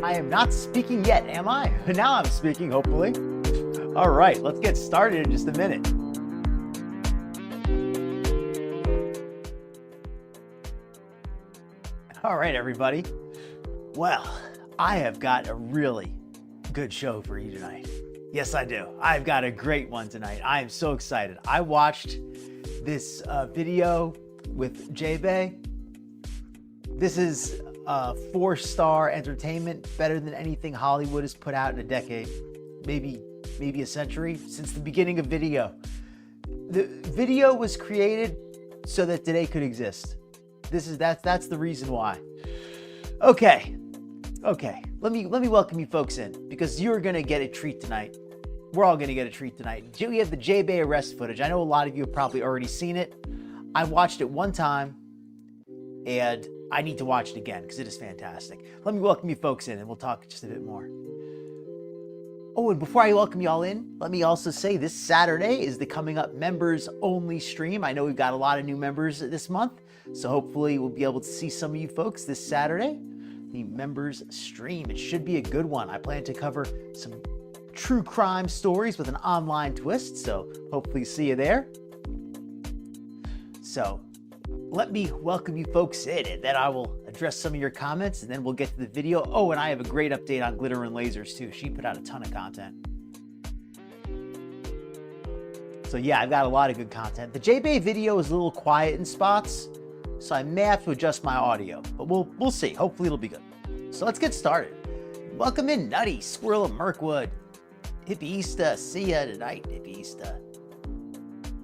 I am not speaking yet, am I? Now I'm speaking, hopefully. All right, let's get started in just a minute. All right, everybody. Well, I have got a really good show for you tonight. Yes, I do. I've got a great one tonight. I am so excited. I watched this video with Jaebae. This is 4-star entertainment, better than anything Hollywood has put out in a decade, maybe a century, since the beginning of video. The video was created so that today could exist. That's the reason why. Okay. Let me welcome you folks in, because you're gonna get a treat tonight. We're all gonna get a treat tonight. We have the Jaebae arrest footage. I know a lot of you have probably already seen it. I watched it one time, and I need to watch it again because it is fantastic. Let me welcome you folks in, and we'll talk just a bit more. Oh, and before I welcome you all in, let me also say this Saturday is the coming up members only stream. I know we've got a lot of new members this month, so hopefully we'll be able to see some of you folks this Saturday. The members stream. It should be a good one. I plan to cover some true crime stories with an online twist, so hopefully see you there. So let me welcome you folks in, and then I will address some of your comments, and then we'll get to the video. Oh, and I have a great update on Glitter Lazers too. She put out a ton of content. So yeah, I've got a lot of good content. The Jaebae video is a little quiet in spots, so I may have to adjust my audio, but we'll see. Hopefully it'll be good. So let's get started. Welcome in, Nutty, Squirrel of Mirkwood. Hippieista, see ya tonight, Hippieista.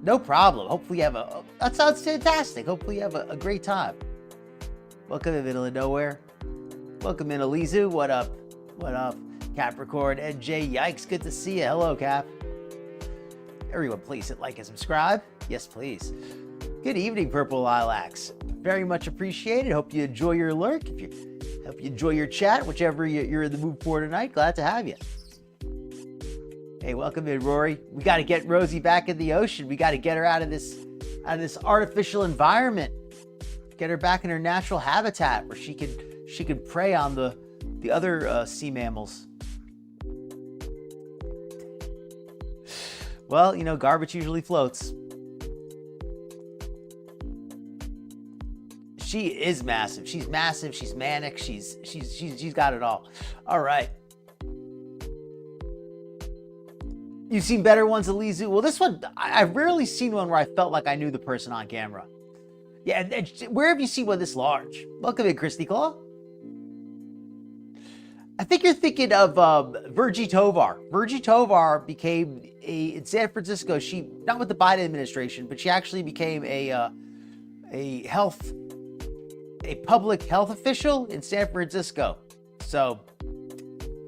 No problem. Hopefully you have that sounds fantastic. Hopefully you have a great time. Welcome in, Middle of Nowhere. Welcome in, Elizu. What up? What up? Capricorn, NJ, yikes, good to see you. Hello, Cap. Everyone, please hit like and subscribe. Yes, please. Good evening, Purple Lilacs. Very much appreciated. Hope you enjoy your lurk. Hope you enjoy your chat, whichever you're in the mood for tonight. Glad to have you. Hey, welcome in, Rory. We got to get Rosie back in the ocean. We got to get her out of this artificial environment. Get her back in her natural habitat where she could prey on the other sea mammals. Well, you know, garbage usually floats. She is massive. She's massive. She's manic. She's got it all. All right. You've seen better ones, Elizu? Well, this one, I've rarely seen one where I felt like I knew the person on camera. Yeah, and where have you seen one this large? Welcome in, Christy Claw. I think you're thinking of Virgie Tovar. Virgie Tovar became in San Francisco, not with the Biden administration, but she actually became a public health official in San Francisco. So,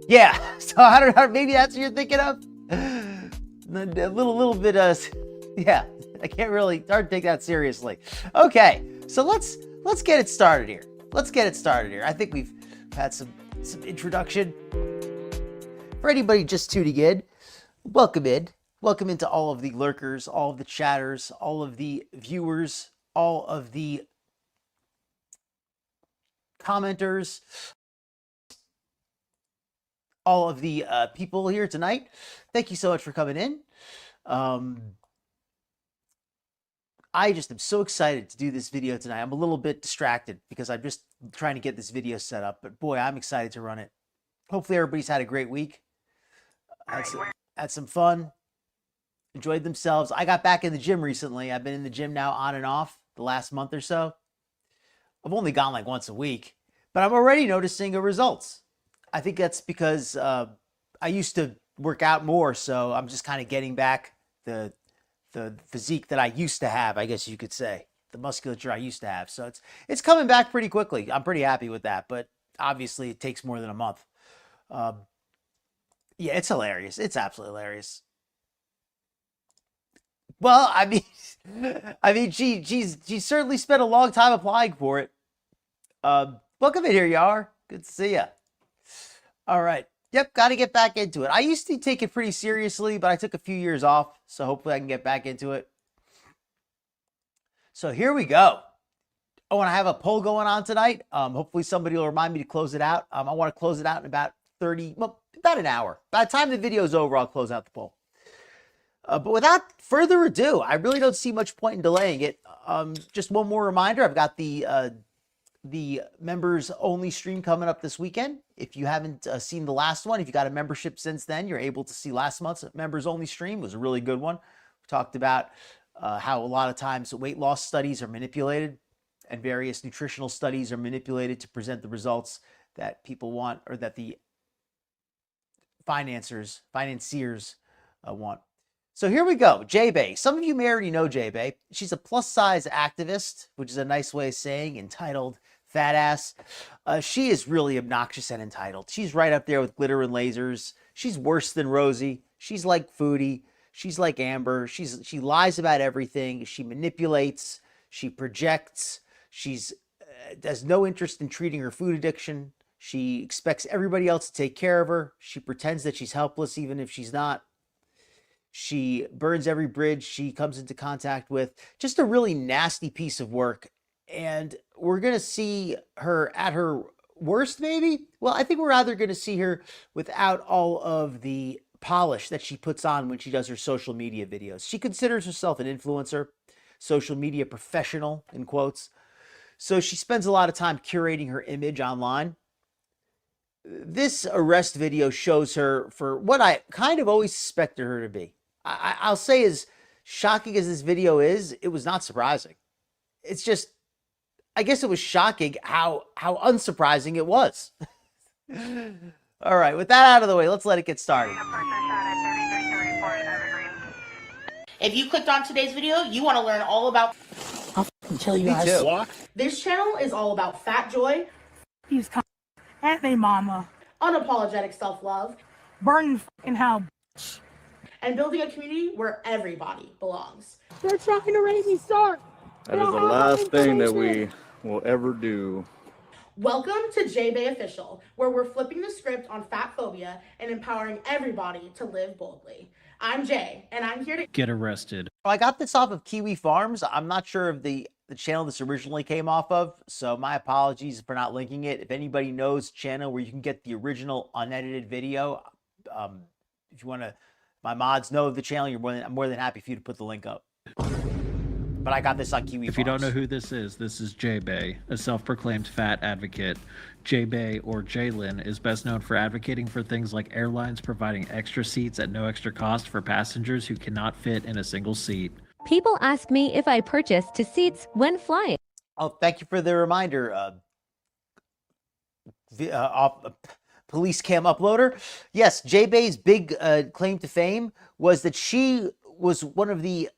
yeah. So I don't know, maybe that's what you're thinking of? A little bit, yeah, I can't really, it's hard to take that seriously. Okay, so let's get it started here. I think we've had some introduction. For anybody just tuning in, welcome in. Welcome into all of the lurkers, all of the chatters, all of the viewers, all of the commenters, all of the people here tonight. Thank you so much for coming in. I just am so excited to do this video tonight. I'm a little bit distracted because I'm just trying to get this video set up, but boy, I'm excited to run it. Hopefully everybody's had a great week. Had some fun, enjoyed themselves. I got back in the gym recently. I've been in the gym now on and off the last month or so. I've only gone like once a week, but I'm already noticing results. I think that's because I used to work out more, so I'm just kind of getting back the physique that I used to have, I guess you could say, the musculature I used to have. So it's coming back pretty quickly. I'm pretty happy with that, but obviously it takes more than a month. Yeah, it's hilarious. It's absolutely hilarious. Well, I mean, she certainly spent a long time applying for it. Welcome in here, Yar. Good to see ya. All right. Yep, got to get back into it. I used to take it pretty seriously, but I took a few years off, so hopefully I can get back into it. So here we go. Oh, and I have a poll going on tonight. Hopefully somebody will remind me to close it out. I want to close it out in about about an hour. By the time the video is over, I'll close out the poll. But without further ado, I really don't see much point in delaying it. Just one more reminder, I've got the members only stream coming up this weekend. If you haven't seen the last one, if you got a membership since then, you're able to see last month's members only stream. It was a really good one. We talked about how a lot of times weight loss studies are manipulated and various nutritional studies are manipulated to present the results that people want, or that the financiers want. So here we go. Jaebae. Some of you may already know Jaebae. She's a plus size activist, which is a nice way of saying entitled fat ass. She is really obnoxious and entitled. She's right up there with Glitter and Lasers. She's worse than Rosie. She's like Foodie. She's like Amber. She lies about everything. She manipulates. She projects. She's has no interest in treating her food addiction. She expects everybody else to take care of her. She pretends that she's helpless even if she's not. She burns every bridge she comes into contact with. Just a really nasty piece of work. And we're going to see her at her worst, maybe? Well, I think we're rather going to see her without all of the polish that she puts on when she does her social media videos. She considers herself an influencer, social media professional, in quotes. So she spends a lot of time curating her image online. This arrest video shows her for what I kind of always suspected her to be. I'll say, as shocking as this video is, it was not surprising. It's just, I guess it was shocking how unsurprising it was. All right, with that out of the way, let's let it get started. If you clicked on today's video, you want to learn all about... I'll tell you guys. What? This channel is all about fat joy, He's at me, mama. unapologetic self-love, Burning in hell. and building a community where everybody belongs. They're trying to raise me start. That is the last thing that we will ever do. Welcome to Jaebae Official, where we're flipping the script on fat phobia and empowering everybody to live boldly. I'm Jay, and I'm here to get arrested. I got this off of Kiwi Farms. I'm not sure of the channel this originally came off of, so my apologies for not linking it. If anybody knows channel where you can get the original unedited video, if you want to, my mods know of the channel, I'm more than happy for you to put the link up. But I got this on Kiwi Farms. If you don't know who this is Jaebae, a self-proclaimed fat advocate. Jaebae, or Jaylin, is best known for advocating for things like airlines providing extra seats at no extra cost for passengers who cannot fit in a single seat. People ask me if I purchase to seats when flying. Oh, thank you for the reminder. Police cam uploader. Yes, Jaebae's big claim to fame was that she was one of the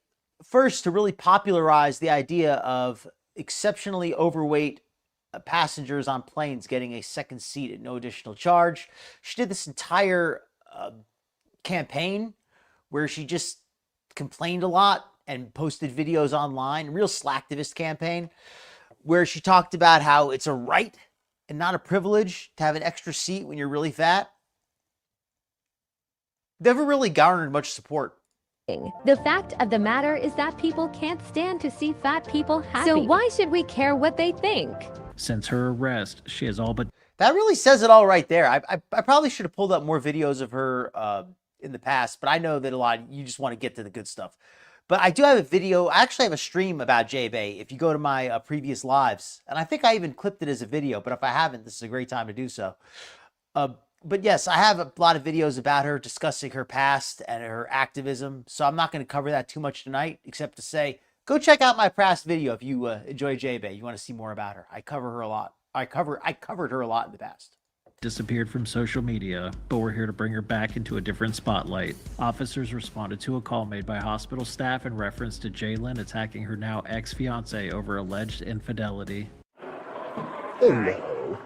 first to really popularize the idea of exceptionally overweight passengers on planes getting a second seat at no additional charge. She did this entire campaign where she just complained a lot and posted videos online, real slacktivist campaign, where she talked about how it's a right and not a privilege to have an extra seat when you're really fat. Never really garnered much support. The fact of the matter is that people can't stand to see fat people happy. So why should we care what they think? Since her arrest, she has all but... That really says it all right there. I probably should have pulled up more videos of her in the past, but I know that a lot of you just want to get to the good stuff. But I do have a video. I actually have a stream about Jaebae if you go to my previous lives. And I think I even clipped it as a video, but if I haven't, this is a great time to do so. But yes, I have a lot of videos about her discussing her past and her activism. So I'm not going to cover that too much tonight, except to say, go check out my past video if you enjoy Jaebae. You want to see more about her. I cover her a lot. I covered her a lot in the past. Disappeared from social media, but we're here to bring her back into a different spotlight. Officers responded to a call made by hospital staff in reference to Jaylin attacking her now ex-fiance over alleged infidelity. Hello.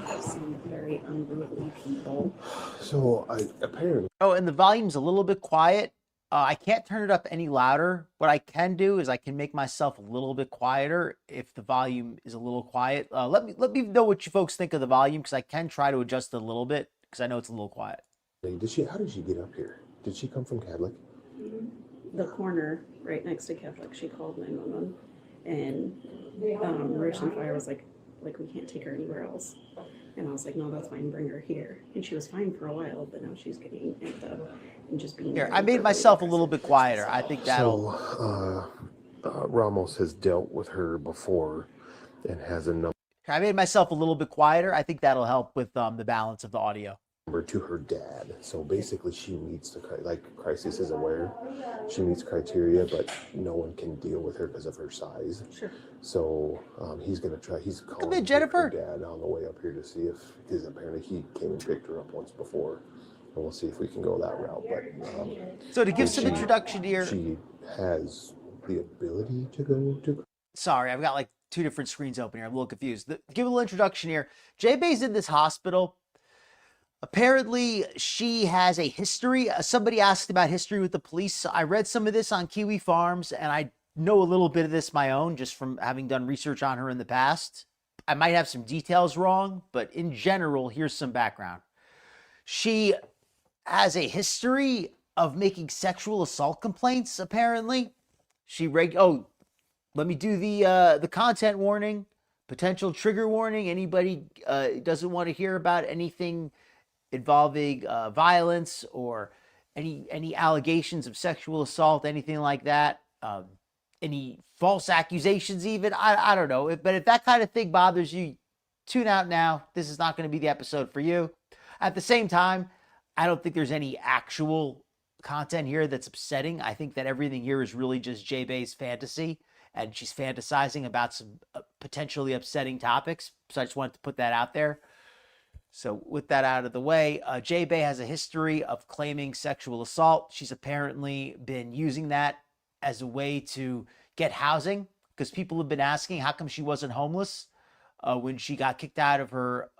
I've seen very unruly people. So apparently. Oh, and the volume's a little bit quiet. I can't turn it up any louder. What I can do is I can make myself a little bit quieter if the volume is a little quiet. Let me know what you folks think of the volume, because I can try to adjust it a little bit because I know it's a little quiet. How did she get up here? Did she come from Catholic? The corner right next to Catholic, she called 911. And Rich and Fire was like, we can't take her anywhere else. And I was like, no, that's fine, bring her here. And she was fine for a while, but now she's getting amped up and just being. Here, I made myself a little bit quieter. I think that'll. So, Ramos has dealt with her before and has a I made myself a little bit quieter. I think that'll help with the balance of the audio. number to her dad. So basically, she meets Crisis is aware. She meets criteria, but no one can deal with her because of her size. Sure. So he's gonna try. He's calling in, Jennifer. her dad on the way up here to see if, because apparently he came and picked her up once before, and we'll see if we can go that route. But So to give some introduction here, she has the ability to go to. sorry, I've got like 2 different screens open here. I'm a little confused. Give a little introduction here. Jaebae's in this hospital. Apparently, she has a history. Somebody asked about history with the police. I read some of this on Kiwi Farms, and I know a little bit of this my own, just from having done research on her in the past. I might have some details wrong, but in general, here's some background. She has a history of making sexual assault complaints, apparently. Let me do the content warning, potential trigger warning. Anybody doesn't want to hear about anything involving violence or any allegations of sexual assault, anything like that, any false accusations even, I don't know. But if that kind of thing bothers you, tune out now. This is not going to be the episode for you. At the same time, I don't think there's any actual content here that's upsetting. I think that everything here is really just Jaebae's fantasy, and she's fantasizing about some potentially upsetting topics. So I just wanted to put that out there. So with that out of the way, Jaebae has a history of claiming sexual assault. She's apparently been using that as a way to get housing, because people have been asking how come she wasn't homeless when she got kicked out of her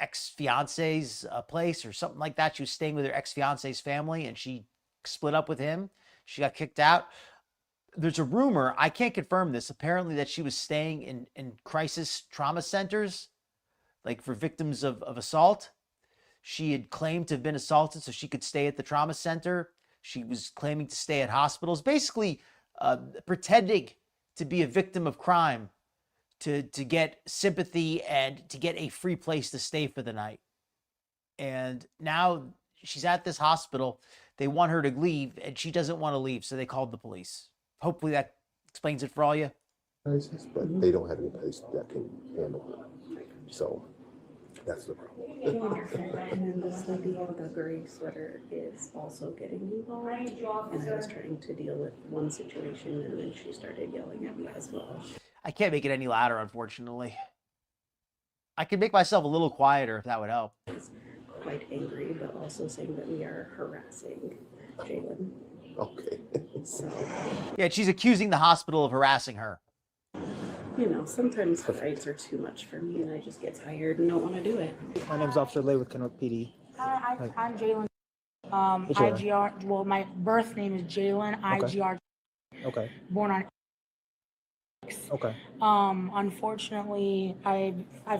ex-fiance's place or something like that. She was staying with her ex-fiance's family and she split up with him. She got kicked out. There's a rumor, I can't confirm this, apparently that she was staying in crisis trauma centers, like for victims of assault. She had claimed to have been assaulted so she could stay at the trauma center. She was claiming to stay at hospitals, basically pretending to be a victim of crime to get sympathy and to get a free place to stay for the night. And now she's at this hospital. They want her to leave and she doesn't want to leave, so they called the police. Hopefully that explains it for all you. Crisis, but they don't have any place that can handle her. So that's the problem. And then this lady in the gray sweater is also getting involved. And I was trying to deal with one situation, and then she started yelling at me as well. I can't make it any louder, unfortunately. I can make myself a little quieter if that would help. She's quite angry, but also saying that we are harassing Jalen. Okay. So, Yeah, she's accusing the hospital of harassing her. you know, sometimes fights are too much for me, and I just get tired and don't want to do it. My name's Officer Lay with Kennewick PD. I'm Jalen. What's your name? IGR. Well, my birth name is Jalen. Okay. IGR. Okay. Born on. Okay. Unfortunately, I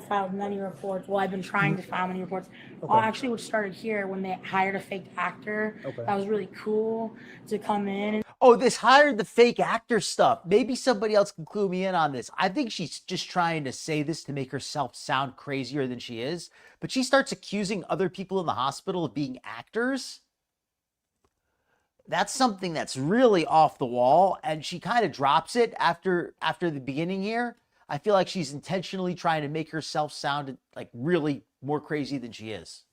filed many reports. Well, I've been trying to file many reports. Okay. Actually, what started here when they hired a fake actor. Okay. That was really cool to come in. Oh, this hired the fake actor stuff. Maybe somebody else can clue me in on this. I think she's just trying to say this to make herself sound crazier than she is. But she starts accusing other people in the hospital of being actors. That's something that's really off the wall. And she kind of drops it after the beginning here. I feel like she's intentionally trying to make herself sound like really more crazy than she is.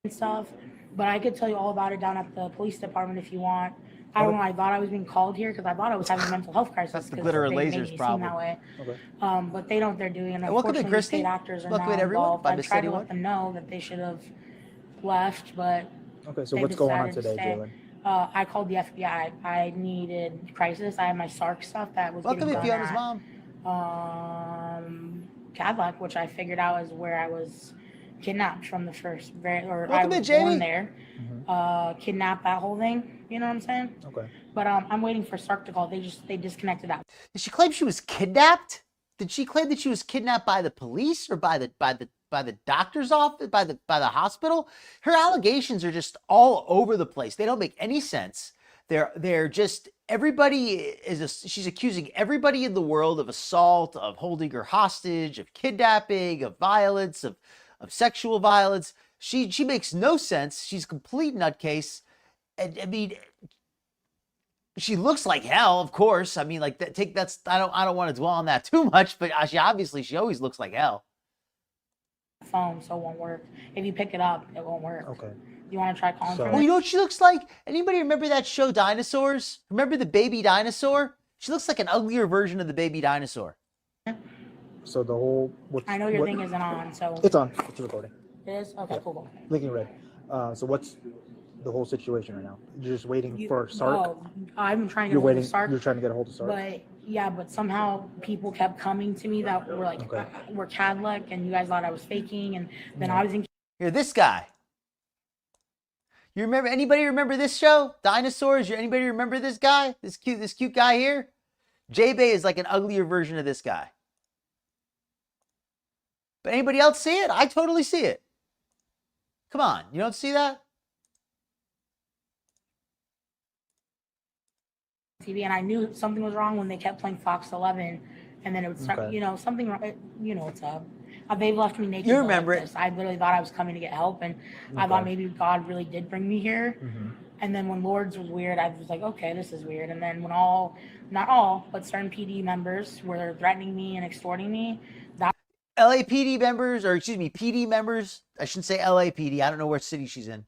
And stuff, but I could tell you all about it down at the police department if you want. I don't know. I thought I was being called here because I thought I was having a mental health crisis. That's the 'cause Glitter they made Lazers me problem. Seem that way. Okay. But they know what they're doing, and welcome to unfortunately, Christy. state actors are Welcome now to everyone. involved. If I I missed tried to anyone. let them know that they should have left, but Okay. So they what's going on decided to today, stay. Jalen? I called the FBI. I needed crisis. I had my SARC stuff that was Welcome getting to done Fiona's at mom. Cadillac, which I figured out is where I was kidnapped from the first I Welcome was to Jamie. born there. Kidnapped, that whole thing. You know what I'm saying? Okay. But I'm waiting for SARC to call. They disconnected that. Did she claim she was kidnapped? Did she claim that she was kidnapped by the police or by the doctor's office, by the hospital? Her allegations are just all over the place. They don't make any sense. They're just everybody she's accusing everybody in the world of assault, of holding her hostage, of kidnapping, of violence, of sexual violence. She makes no sense. She's a complete nutcase. And I mean, she looks like hell, of course. I mean, like that's I don't want to dwell on that too much, but she always looks like hell. Phone, so it won't work. If you pick it up, it won't work. Okay. You want to try calling from Oh, it? you know what she looks like? Anybody remember that show Dinosaurs? Remember the baby dinosaur? She looks like an uglier version of the baby dinosaur. So the whole. I know your thing isn't on, so. It's on. It's recording. It is? Okay, Yeah. cool. Blinking red. So what's the whole situation right now? You're just waiting for Sark. Oh, I'm trying to You're get hold waiting. of Sark. You're trying to get a hold of Sark. But yeah, but somehow people kept coming to me that were like, Okay. we're Cadillac, and you guys thought I was faking, and then I was in. Here, this guy. You remember? Anybody remember this show, Dinosaurs? Anybody remember this guy? This cute guy here. Jaebae is like an uglier version of this guy. But anybody else see it? I totally see it. Come on, you don't see that? TV, and I knew something was wrong when they kept playing Fox 11, and then it would start, Okay. Something wrong. You know what's up. They've left me naked. You like remember it. this. I literally thought I was coming to get help, and I thought maybe God really did bring me here. Mm-hmm. And then when Lords was weird, I was like, okay, this is weird. And then when not all, but certain PD members were threatening me and extorting me, that LAPD members, or excuse me, PD members. I shouldn't say LAPD. I don't know what city she's in.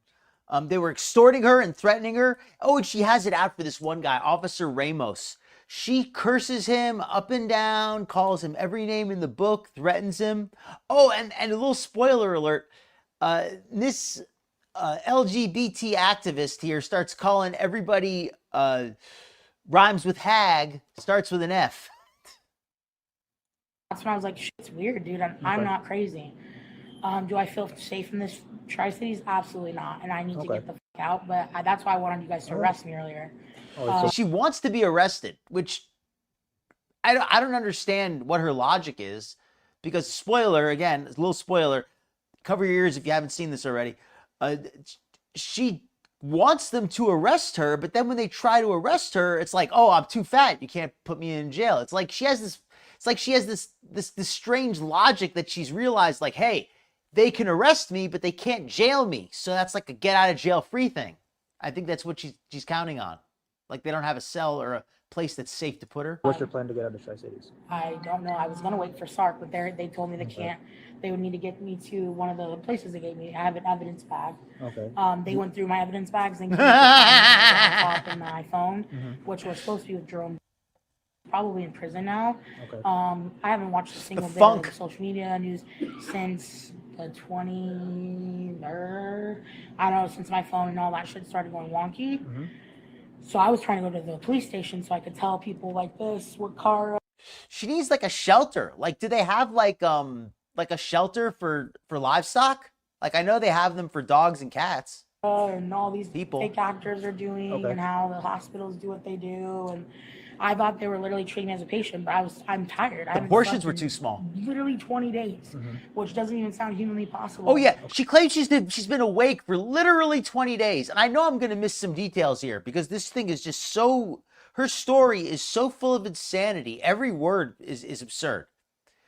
They were extorting her and threatening her. Oh, and she has it out for this one guy, Officer Ramos. She curses him up and down, calls him every name in the book, threatens him. Oh, and a little spoiler alert. This LGBT activist here starts calling everybody rhymes with hag, starts with an F. that's when I was like, shit's weird, dude. I'm not crazy. Do I feel safe in this Tri-Cities? Absolutely not. And I need to get the fuck out. But that's why I wanted you guys to arrest me earlier. She wants to be arrested, which I don't understand what her logic is, because spoiler, again, a little spoiler, cover your ears if you haven't seen this already. She wants them to arrest her, but then when they try to arrest her, it's like, oh, I'm too fat, you can't put me in jail. It's like she has this strange logic that she's realized, like, hey, they can arrest me, but they can't jail me. So that's like a get out of jail free thing. I think that's what she's counting on. Like they don't have a cell or a place that's safe to put her. What's your plan to get out of Tri-Cities? I don't know. I was gonna wait for Sark, but they told me they can't. They would need to get me to one of the places they gave me. I have an evidence bag. Okay. They went through my evidence bags and gave me my laptop and my phone, which was supposed to be with Jerome. Probably in prison now. Okay. I haven't watched a single bit funk. of social media news since the 23rd. I don't know, since my phone and all that shit started going wonky. So I was trying to go to the police station so I could tell people like this, what car. She needs like a shelter. Like, do they have like a shelter for livestock? Like, I know they have them for dogs and cats. And all these People. fake actors are doing, and how the hospitals do what they do, and I thought they were literally treating me as a patient, but I'm tired. The portions were too small. Literally 20 days, which doesn't even sound humanly possible. Oh yeah, she claims she's been awake for literally 20 days, and I know I'm gonna miss some details here because this thing is just so. Her story is so full of insanity. Every word is absurd.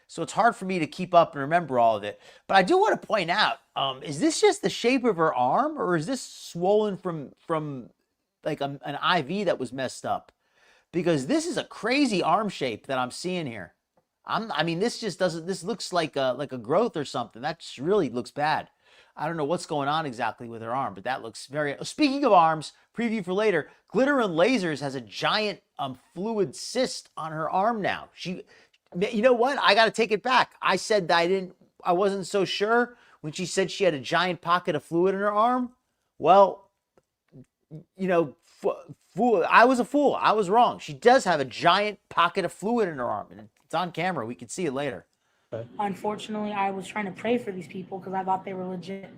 So it's hard for me to keep up and remember all of it. But I do want to point out, is this just the shape of her arm, or is this swollen from like an IV that was messed up? Because this is a crazy arm shape that I'm seeing here. I mean, this just doesn't. This looks like a growth or something. That just really looks bad. I don't know what's going on exactly with her arm, but that looks very. Speaking of arms, preview for later. Glitter Lazers has a giant fluid cyst on her arm now. You know what? I got to take it back. I said that I wasn't so sure when she said she had a giant pocket of fluid in her arm. Well, you know, I was a fool. I was wrong. She does have a giant pocket of fluid in her arm, and it's on camera. We can see it later. Unfortunately, I was trying to pray for these people because I thought they were legit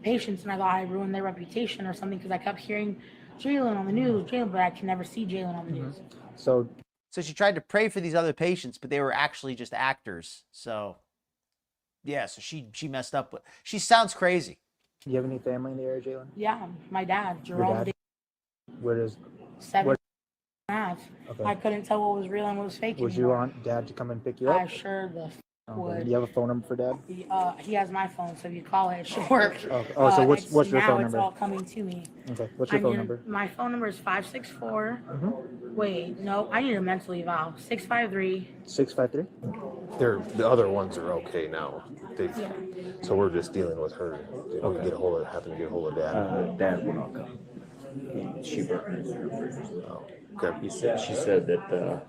patients, and I thought I ruined their reputation or something because I kept hearing Jalen on the news, but I can never see Jalen on the news. So she tried to pray for these other patients, but they were actually just actors. So, yeah, so she messed up. She sounds crazy. do you have any family in the area, Jalen? Yeah, my dad, Jerome. Where does 7 and a half. Okay. I couldn't tell what was real and what was fake Would you anymore. want Dad to come and pick you I up? sure the Okay. would. Do you have a phone number for Dad? He has my phone, so if you call it, it should work. Okay. Oh, so what's your now phone it's number? all coming to me. Okay. What's your phone number? My phone number is 564. Mm-hmm. Wait, no, I need a mental eval. 653. 653. The other ones are okay now. So we're just dealing with her. Did we happen to get a hold of Dad? Dad will not come. She brought me there. Oh, okay. She said that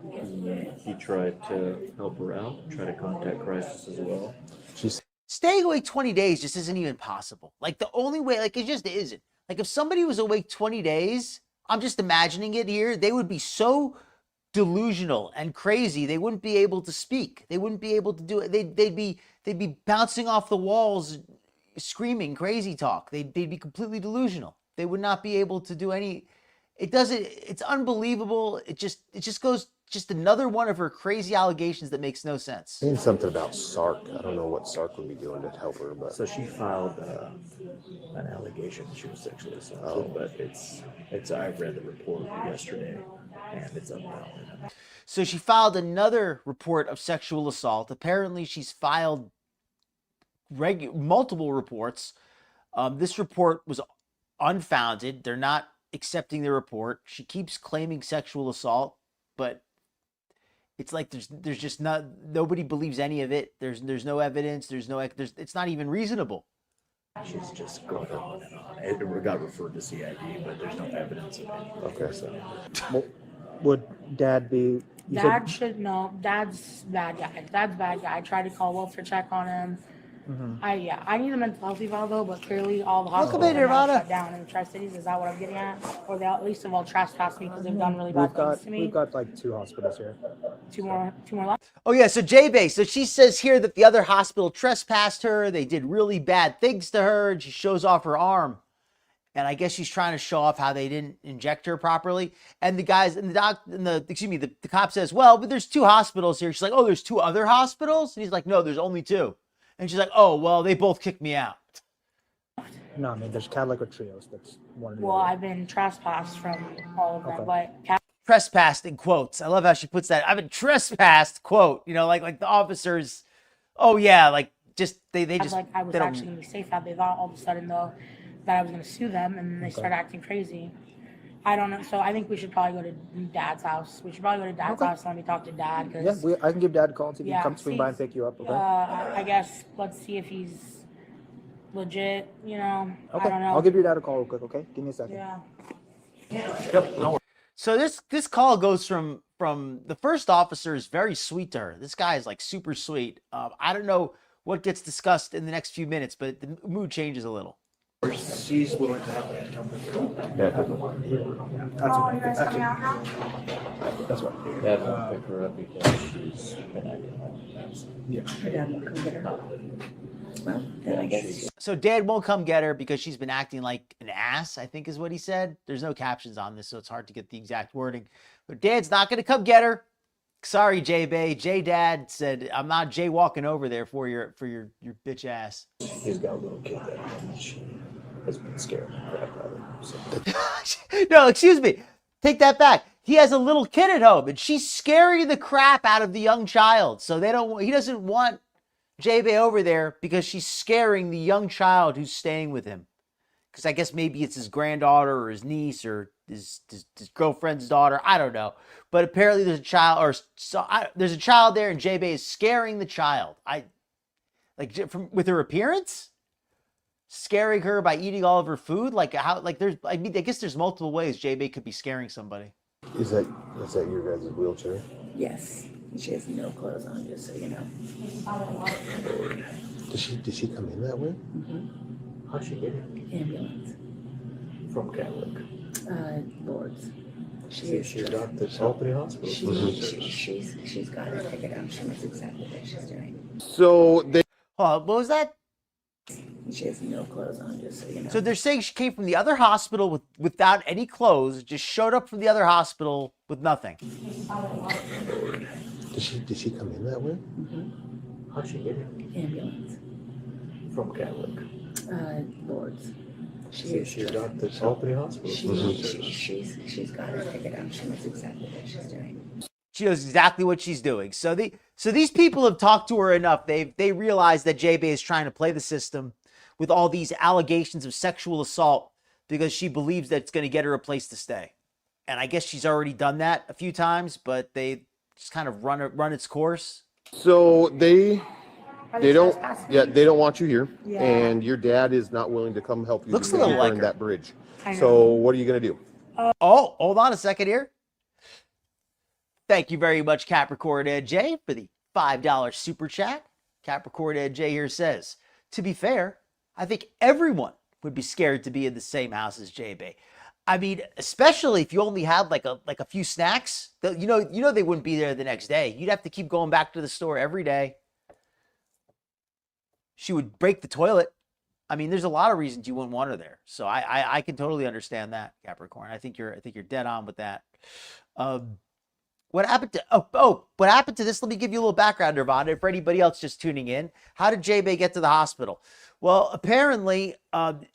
he tried to help her out, try to contact Crisis as well. Staying awake 20 days just isn't even possible. Like the only way, like it just isn't. Like if somebody was awake 20 days, I'm just imagining it here, they would be so delusional and crazy, they wouldn't be able to speak. They wouldn't be able to do it. They'd be bouncing off the walls, screaming crazy talk. They'd be completely delusional. They would not be able to do any. It's unbelievable. It just goes just another one of her crazy allegations that makes no sense. Saying something about Sark. I don't know what Sark would be doing to help her, but So she filed an allegation she was sexually assaulted, but it's I read the report yesterday, and it's unfounded. So she filed another report of sexual assault. Apparently, she's filed multiple reports. This report was unfounded. They're not accepting the report. She keeps claiming sexual assault, but it's like there's just nobody believes any of it. There's no evidence. It's not even reasonable. She's just going on and on. It got referred to CID, but there's no evidence of anything. okay. So Would Dad be? Dad should know. Dad's bad guy. Dad's bad guy. I tried to call welfare check on him. I need a mental health eval though, but clearly all the hospitals are now shut down in the Tri-Cities. Is that what I'm getting at? Or they at least have all trespassed me because they've done really bad things to me. We've got like 2 hospitals here. Two more left. Oh yeah, so Jaebae, so she says here that the other hospital trespassed her. They did really bad things to her, and she shows off her arm. And I guess she's trying to show off how they didn't inject her properly. And the guys and the cop says, well, but there's 2 hospitals here. She's like, oh, there's 2 other hospitals? And he's like, no, there's only 2. And she's like, oh, well, they both kicked me out. No, I mean there's Cadillac or Trios. That's one of the Well, other. I've been trespassed from all of them, Okay. but Trespassed in quotes. I love how she puts that. I've been trespassed, quote. You know, like the officers. Oh yeah, like just they just. like I was they don't- actually gonna be safe out. They thought all of a sudden though that I was gonna sue them, and then they started acting crazy. I don't know. So I think we should probably go to Dad's house. We should probably go to Dad's house and let me talk to Dad. Cause, Yeah, I can give Dad a call and see if he Yeah, can come swing by and pick you up. Okay. I guess let's see if he's legit. You know, Okay. I don't know. I'll give your dad a call real quick. Okay. Give me a second. Yeah. So this call goes from the first officer is very sweet to her. This guy is like super sweet. I don't know what gets discussed in the next few minutes, but the mood changes a little. she's willing to have that come with her. That's what. Dad won't pick her up because she's been acting like Her dad won't come get her. Well, then I guess. So Dad won't come get her because she's been acting like an ass, I think is what he said. There's no captions on this, so it's hard to get the exact wording. But Dad's not going to come get her. Sorry, Jaebae. J-Dad said, I'm not jaywalking over there for your bitch ass. He's got a little kid that she has been scared the crap out of him. So. No, excuse me. Take that back. He has a little kid at home, and she's scaring the crap out of the young child. So he doesn't want Jaebae over there because she's scaring the young child who's staying with him. Because I guess maybe it's his granddaughter or his niece or his girlfriend's daughter. I don't know. But apparently there's a child there's a child there, and Jaebae is scaring the child. With her appearance, scaring her by eating all of her food. I guess there's multiple ways Jaebae could be scaring somebody. Is that your guys' wheelchair? Yes. She has no clothes on, just so you know. Did she come in that way? Mm-hmm. How'd she get it? Ambulance. From Cadillac. Lords. She's got the Albany Hospital. She's got her ticket out. She knows exactly what she's doing. So they. What was that? She has no clothes on, just so you know. So they're saying she came from the other hospital without any clothes, just showed up from the other hospital with nothing. Did she come in that way? Mm-hmm. How'd she get it? Ambulance. From Cadillac. Lords. She's your doctor at Albany Hospital. She's got it figured out. She knows exactly what she's doing. She knows exactly what she's doing. So these people have talked to her enough. They realize that Jaebae is trying to play the system with all these allegations of sexual assault because she believes that it's going to get her a place to stay. And I guess she's already done that a few times, but they just kind of run its course. So they don't trespassing? they don't want you here, Yeah. and your dad is not willing to come help you Looks a because little you like burned her. that bridge. I know. So what are you gonna do? Oh, hold on a second here. Thank you very much, Capricorn Ed J, for the $5 super chat. Capricorn Ed J here says, to be fair, I think everyone would be scared to be in the same house as Jaebae. I mean, especially if you only had like a few snacks. You know they wouldn't be there the next day. You'd have to keep going back to the store every day. She would break the toilet. I mean, there's a lot of reasons you wouldn't want her there. So I can totally understand that, Capricorn. I think you're dead on with that. What happened to what happened to this? Let me give you a little background, Nirvana, for anybody else just tuning in. How did Jaebae get to the hospital? Well, apparently,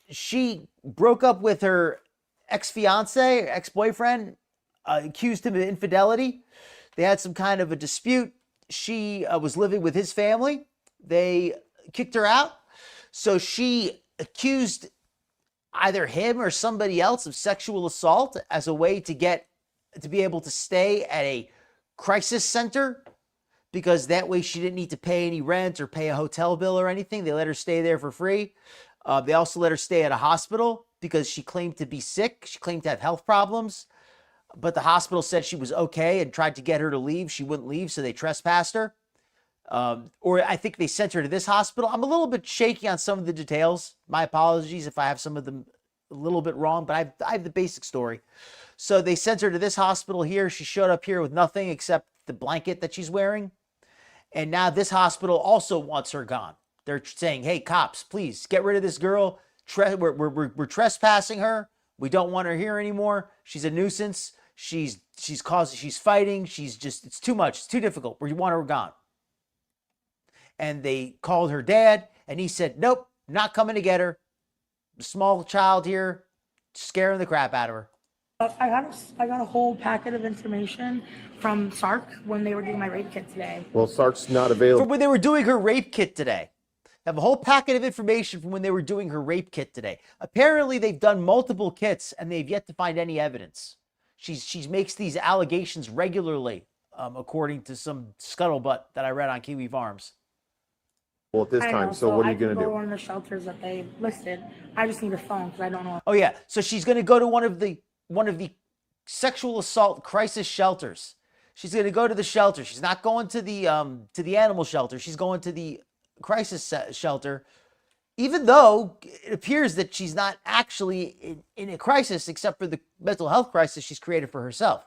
she broke up with her ex-fiance, ex-boyfriend, accused him of infidelity. They had some kind of a dispute. She was living with his family. They kicked her out. So she accused either him or somebody else of sexual assault as a way to be able to stay at a crisis center, because that way she didn't need to pay any rent or pay a hotel bill or anything. They let her stay there for free. They also let her stay at a hospital because she claimed to be sick. She claimed to have health problems, but the hospital said she was okay and tried to get her to leave. She wouldn't leave, so they trespassed her. Or I think they sent her to this hospital. I'm a little bit shaky on some of the details. My apologies if I have some of them a little bit wrong, but I have the basic story. So they sent her to this hospital here. She showed up here with nothing except the blanket that she's wearing. And now this hospital also wants her gone. They're saying, hey, cops, please get rid of this girl. We're trespassing her. We don't want her here anymore. She's a nuisance. She's fighting. It's too much. It's too difficult. We want her gone. And they called her dad, and he said, nope, not coming to get her. A small child here, scaring the crap out of her. I got a whole packet of information from Sark when they were doing my rape kit today. Well, Sark's not available. From when they were doing her rape kit today. I have a whole packet of information from when they were doing her rape kit today. Apparently, they've done multiple kits, and they've yet to find any evidence. She makes these allegations regularly, according to some scuttlebutt that I read on Kiwi Farms. Well, at this I time, know, so what are you I going can to go do? to one of the shelters that they listed. I just need a phone because I don't know. Oh yeah, so she's going to go to one of the sexual assault crisis shelters. She's going to go to the shelter. She's not going to the animal shelter. She's going to the crisis shelter, even though it appears that she's not actually in a crisis except for the mental health crisis she's created for herself.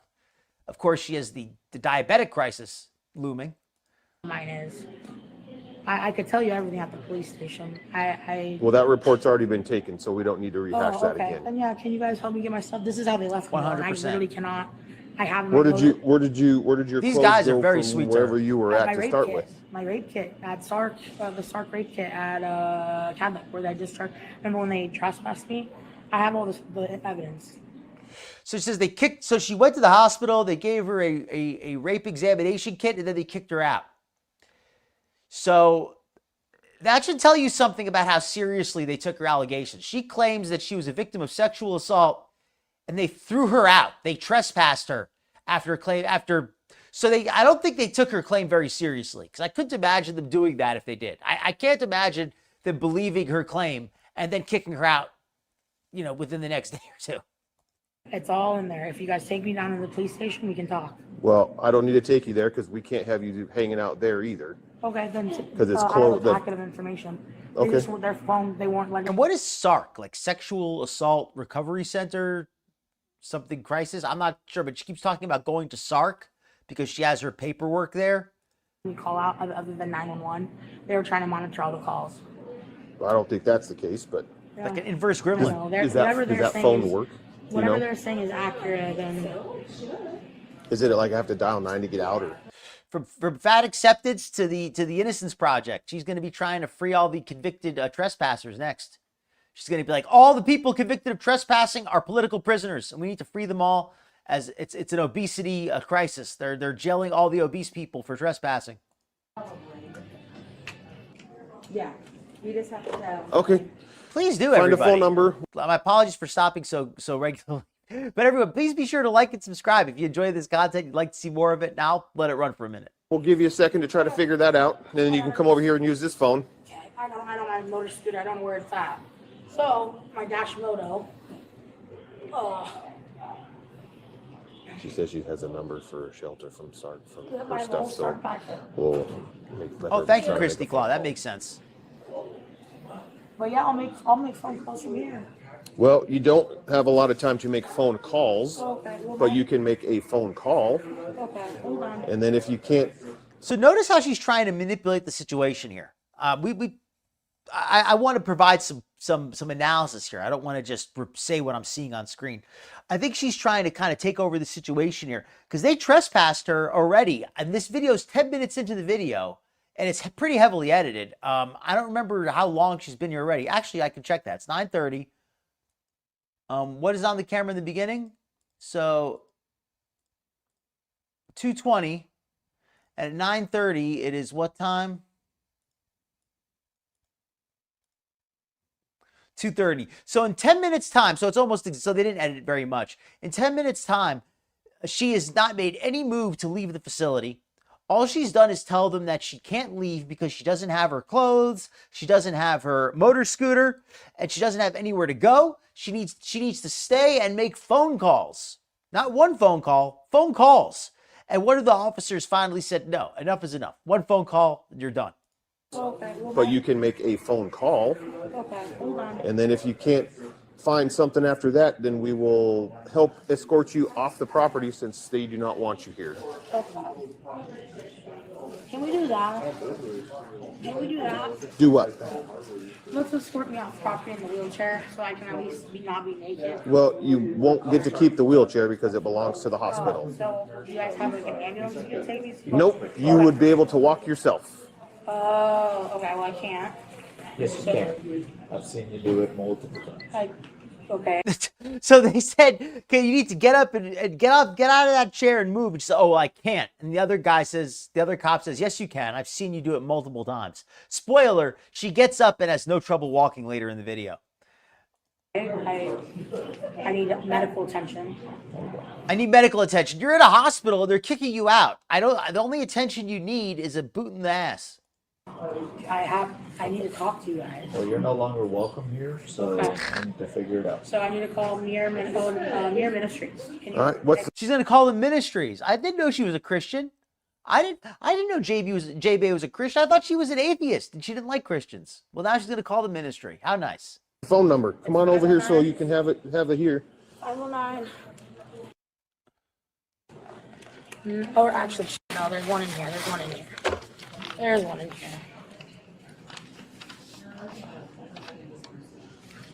Of course, she has the diabetic crisis looming. Mine is. I could tell you everything at the police station. Well, that report's already been taken, so we don't need to rehash that okay. again. Then yeah, can you guys help me get my stuff? This is how they left me. And I 100%. literally cannot. I have Where did your These clothes guys are go very from sweet to wherever her. you were at to start with? My rape kit at Sark, the Sark rape kit at Cadlick, where they discharged. Remember when they trespassed me? I have all the evidence. So she says so she went to the hospital, they gave her a rape examination kit, and then they kicked her out. So that should tell you something about how seriously they took her allegations. She claims that she was a victim of sexual assault, and they threw her out. They trespassed her I don't think they took her claim very seriously, because I couldn't imagine them doing that if they did. I can't imagine them believing her claim and then kicking her out, within the next day or two. It's all in there. If you guys take me down to the police station, we can talk. Well, I don't need to take you there because we can't have you hanging out there either. Okay, then. Because it's I have closed. a packet of information. They Okay. just with their phone, they weren't letting. And what is SARC? Like Sexual Assault Recovery Center? Something crisis? I'm not sure, but she keeps talking about going to SARC because she has her paperwork there. We call out other than 911. They were trying to monitor all the calls. I don't think that's the case, but Yeah. Like an inverse No, gremlin. does whatever that they're saying phone is- work? Do you Whatever know? they're saying is accurate, then Is it like I have to dial 9 to get out, or? From fat acceptance to the Innocence Project. She's going to be trying to free all the convicted trespassers next. She's going to be like, all the people convicted of trespassing are political prisoners, and we need to free them all. As it's an obesity crisis. They're jailing all the obese people for trespassing. Yeah, you just have to. Okay. Please do, Find everybody. a phone number. My apologies for stopping so regularly. But everyone, please be sure to like and subscribe. If you enjoy this content, you'd like to see more of it, now let it run for a minute. We'll give you a second to try to figure that out, and then you can come over here and use this phone. Okay, I don't have a motor scooter. I don't know where it's at. So my Dash Moto. Oh. She says she has a number for a shelter from Yeah, her my stuff, whole so start back there. we'll let Oh, her thank you, try to make Christy a Claw. phone That call. makes sense. But yeah, I'll make phone calls from here. Well, you don't have a lot of time to make phone calls, Okay, well, but you can make a phone call, okay, hold on. and then if you can't, So notice how she's trying to manipulate the situation here. I want to provide some analysis here. I don't want to just say what I'm seeing on screen. I think she's trying to kind of take over the situation here because they trespassed her already. And this video is 10 minutes into the video, and it's pretty heavily edited. I don't remember how long she's been here already. Actually, I can check that. It's 9:30. What is on the camera in the beginning? So 2:20. And at 9:30, it is what time? 2:30. So in 10 minutes time, so it's almost, so they didn't edit it very much. In 10 minutes time, she has not made any move to leave the facility. All she's done is tell them that she can't leave because she doesn't have her clothes, she doesn't have her motor scooter, and she doesn't have anywhere to go. She needs to stay and make phone calls. Not one phone call, phone calls. And one of the officers finally said, no, enough is enough. One phone call, you're done. Okay, well, but you can make a phone call, okay, hold on. and then if you can't find something after that, then we will help escort you off the property since they do not want you here. Okay. Can we do that? Can we do that? Do what? Let's escort me off property in the wheelchair so I can at least not be naked. Well, you won't get to keep the wheelchair because it belongs to the hospital. So, do you guys have like an ambulance you can take these people? Nope, you would be able to walk yourself. Oh, okay, well I can't. Yes, you can. I've seen you do it multiple times. Okay. So they said, okay, you need to get up and get out of that chair and move. And she said, oh, well, I can't. And the other cop says, yes, you can. I've seen you do it multiple times. Spoiler, she gets up and has no trouble walking later in the video. I need medical attention. I need medical attention. You're in a hospital and they're kicking you out. The only attention you need is a boot in the ass. I need to talk to you guys. Well, you're no longer welcome here, so I need to figure it out. So I need to call Mirror Ministries. All right, She's gonna call them ministries. I didn't know she was a Christian. I didn't know Jaebae was a Christian. I thought she was an atheist and she didn't like Christians. Well, now she's gonna call the ministry. How nice. phone number. Come on over here so you can have it here. 509. Or actually, no, there's one in here. There's one in here.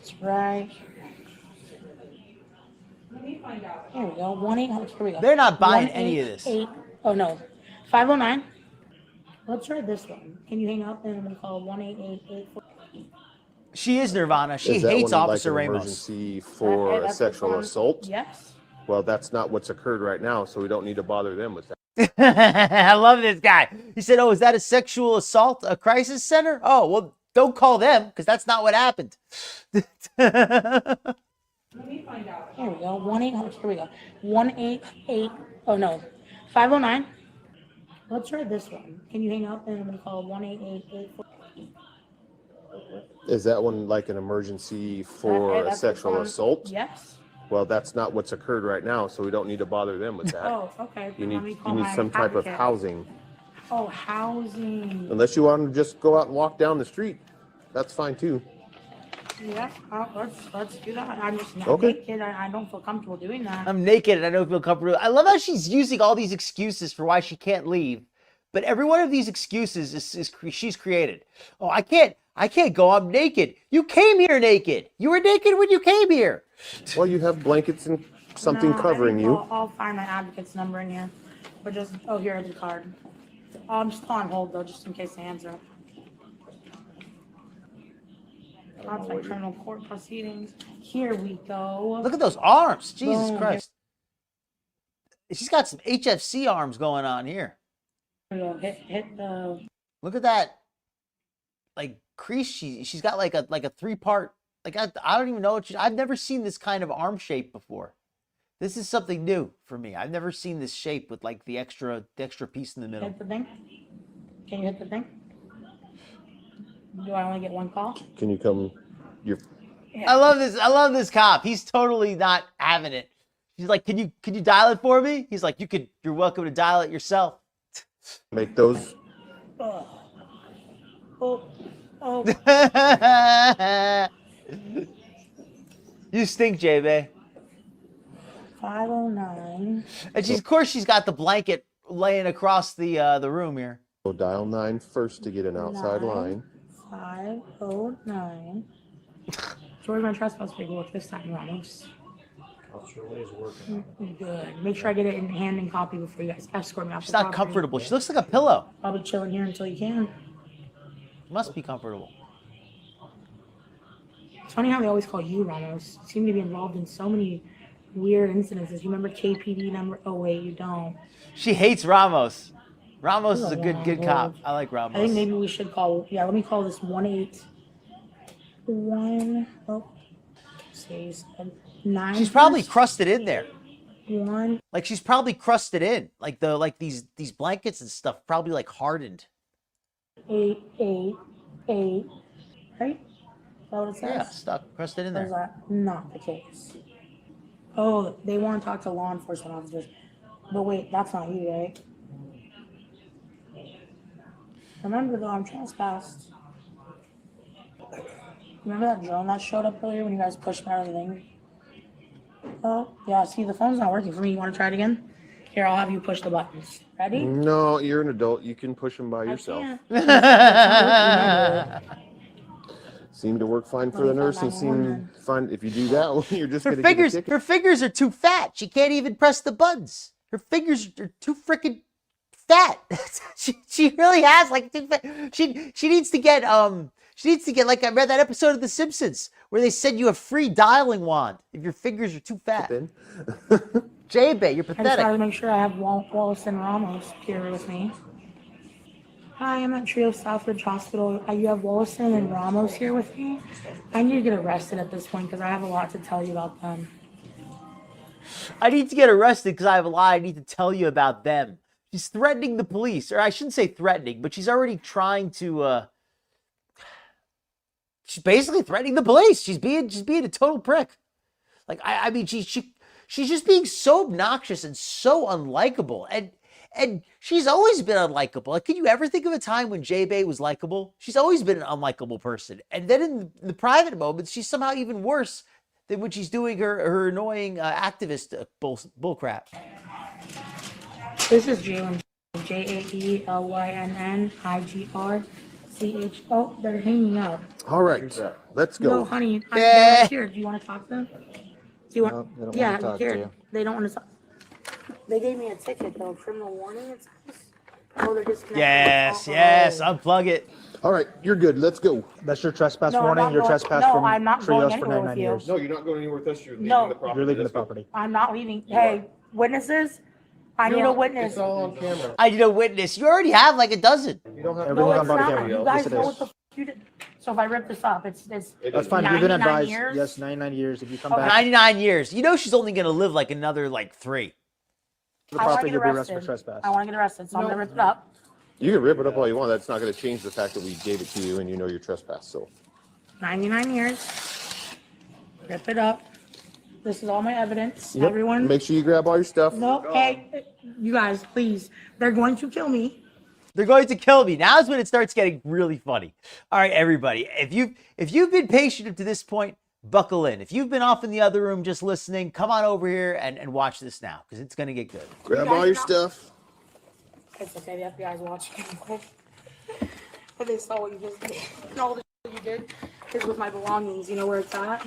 It's right. Here we go. 1-800. Here we go. They're not buying any of this. 1-888. Oh no. 509. Let's try this one. Can you hang up and I'm gonna call 1-888-84. She is Nirvana. She Is that hates one Officer like an Ramos. emergency for a That's sexual one. assault? Yes. Well, that's not what's occurred right now, so we don't need to bother them with that. I love this guy. He said, oh, is that a sexual assault, a crisis center? Oh, well, don't call them because that's not what happened. Here we go. 1-800. Here we go. 188. Oh no. 509. Let's try this one. Can you hang up and I'm gonna call 1-888-84. Is that one like an emergency for a That's sexual one. assault? Yes. Well, that's not what's occurred right now, so we don't need to bother them with that. Oh, okay. You Let me need call my some type of advocate. housing. Oh, housing. Unless you want to just go out and walk down the street, that's fine too. Yeah, let's do that. I'm just not Okay. naked. I don't feel comfortable doing that. I'm naked and I don't feel comfortable. I love how she's using all these excuses for why she can't leave. But every one of these excuses is she's created. Oh, I can't go. I'm naked. You came here naked. You were naked when you came here. Well, you have blankets and something No, I covering think you. I'll find my advocate's number in here. But just, oh, here's the card. I'm just on hold though, just in case they answer. That's like criminal court proceedings. Here we go. Look at those arms. Jesus Boom. Christ. She's got some HFC arms going on here. Hit the. Look at that, like crease. She's got like a 3-part. Like I don't even know what I've never seen this kind of arm shape before. This is something new for me. I've never seen this shape with like the extra piece in the middle. Hit the thing. Can you hit the thing? Do I only get one call? Can you come? I love this. I love this cop. He's totally not having it. She's like, can you dial it for me? He's like, you're welcome to dial it yourself. Make those. Oh. You stink, Jaebae. 509. And of course she's got the blanket laying across the room here. So dial 9 first to get an outside line. 509. George, my trespass paperwork this time, Ramos. Officer Lee is working on it. Good. Make sure I get it in hand and copy before you guys escort me off. She's the not property. comfortable. She looks like a pillow. I'll be chilling here until you can. Must be comfortable. It's funny how they always call you Ramos. You seem to be involved in so many weird incidences. You remember KPD number? Oh wait, you don't. She hates Ramos. Ramos is a good cop. I like Ramos. I think maybe we should call. Yeah, let me call this 181. Oh, see, 9. She's probably crusted in there. 1. Like she's probably crusted in. Like these blankets and stuff probably like hardened. 888. Right? Is that what it says? Yeah, stuck, crusted in Or is there. that not the case? Oh, they want to talk to law enforcement officers. But wait, that's not you, right? Remember though, I'm trespassed. Remember that drone that showed up earlier when you guys pushed me out of the thing? Oh, yeah, see, the phone's not working for me. You want to try it again? Here, I'll have you push the buttons. Ready? No, you're an adult. You can push them by yourself. Seemed to work fine for the nurse and seemed fine. If you do that, you're just Her going to get a fingers, ticket. her fingers are too fat. She can't even press the buttons. Her fingers are too freaking fat. she really has like too fat. She needs to get like I read that episode of The Simpsons where they said you have free dialing wand if your fingers are too fat. Jaebae, you're I just pathetic. gotta make sure I have Wallace and Ramos here with me. Hi, I'm at Trio Southridge Hospital. You have Wallison and Ramos here with me. I need to get arrested at this point because I have a lot to tell you about them. I need to get arrested because I have a lot I need to tell you about them. She's threatening the police, or I shouldn't say threatening, but she's already trying to. She's basically threatening the police. She's being a total prick. Like I mean, she's just being so obnoxious and so unlikable, and she's always been unlikable. Like, can you ever think of a time when Jaebae was likable? She's always been an unlikable person, and then in the private moments, she's somehow even worse than when she's doing her annoying activist bullcrap. This is Jalen. JaeLynnIgr. Oh, they're hanging up. All right, let's go. No, honey, they're here. Do you want to talk to them? Do you want? No, they don't Yeah, want to talk to here. you. They don't want to talk. They gave me a ticket though, criminal warning. It says. Oh, they're disconnected. Yes, Uh-oh. yes, unplug it. All right, you're good. Let's go. That's your trespass No, I'm warning. not You're going- trespassed no, from I'm not going Trios for anywhere with 99 you. years. No, you're not going anywhere with us. You're leaving No. the property. You're leaving the Let's go. property. I'm not leaving. Hey, witnesses. I need a witness. It's all on camera. I need a witness. You already have like a dozen. You don't have Everything No, on it's body not. camera. You Yes, guys it know is. what the f you did. So if I rip this up, it's It That's is. fine. You've been 99 advised. years? Yes, 99 years. If you come Okay. back 99 years. You know she's only going to live like another like 3. to the I want to property, get you'll be arrested for arrested. trespass. I want to get arrested, so I'm gonna rip it up. You can rip it up all you want. That's not going to change the fact that we gave it to you and you know you're trespassed. So 99 years. Rip it up. This is all my evidence. Yep. Everyone. Make sure you grab all your stuff. No, hey, you guys, please. They're going to kill me. They're going to kill me. Now's when it starts getting really funny. All right, everybody. If you've been patient up to this point, buckle in. If you've been off in the other room just listening, come on over here and watch this now because it's going to get good. Grab all your stuff. It's okay, the FBI's watching. But they saw what you just did. And all the shit you did is with my belongings. You know where it's at?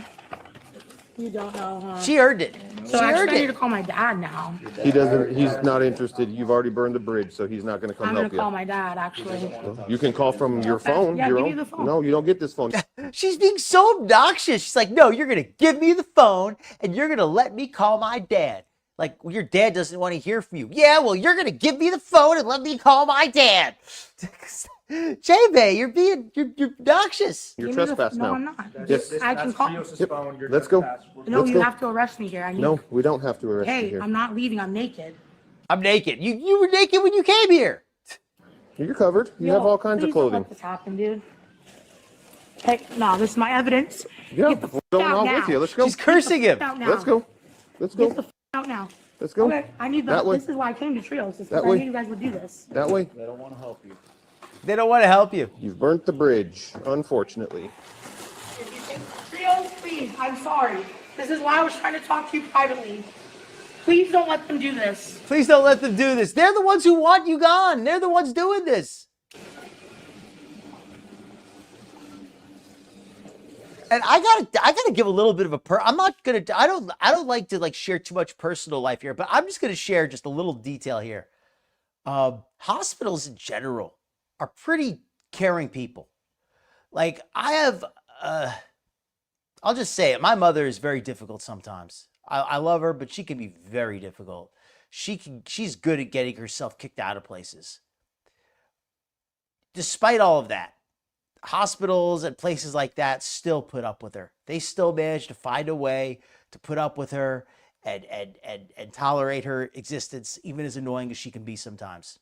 You don't know, huh? She earned it. So She actually, earned I need it. to call my dad now. He doesn't. He's not interested. You've already burned the bridge, so he's not going to come I'm gonna help call you. my dad actually. You can call from your Okay. phone. Yeah, your give me own. the phone. No, you don't get this phone. She's being so obnoxious. She's like, no, you're going to give me the phone and you're going to let me call my dad. Like, your dad doesn't want to hear from you. Yeah, well, you're going to give me the phone and let me call my dad. Jaebae, you're obnoxious. You're Give me the- trespassed no, now. I'm not. Yes. I can call. Yep. Let's go. No, Let's you go. have to arrest me here. I need. No, we don't have to arrest you Hey, here. I'm not leaving. I'm naked. I'm naked. You were naked when you came here. You're covered. You Yo, have all kinds of please don't clothing. let this happen, dude. Hey, no, this is my evidence. Yeah, Get the we're f- going out off now. with you. Let's go. She's cursing him. Out now. Let's go. Let's Get go. the f- out now. Let's go. Okay, I need the. That way. This is why I came to Trios. This is That I way. knew you guys would do this. That way. They don't want to help you. They don't want to help you. You've burnt the bridge, unfortunately. If you think Trios, please, I'm sorry. This is why I was trying to talk to you privately. Please don't let them do this. Please don't let them do this. They're the ones who want you gone. They're the ones doing this. And I gotta give a little bit of I'm not gonna, I don't like to like share too much personal life here, but I'm just gonna share just a little detail here. Hospitals in general are pretty caring people. Like I have, I'll just say it. My mother is very difficult sometimes. I love her, but she can be very difficult. She's good at getting herself kicked out of places. Despite all of that, hospitals and places like that still put up with her. They still manage to find a way to put up with her and tolerate her existence, even as annoying as she can be sometimes.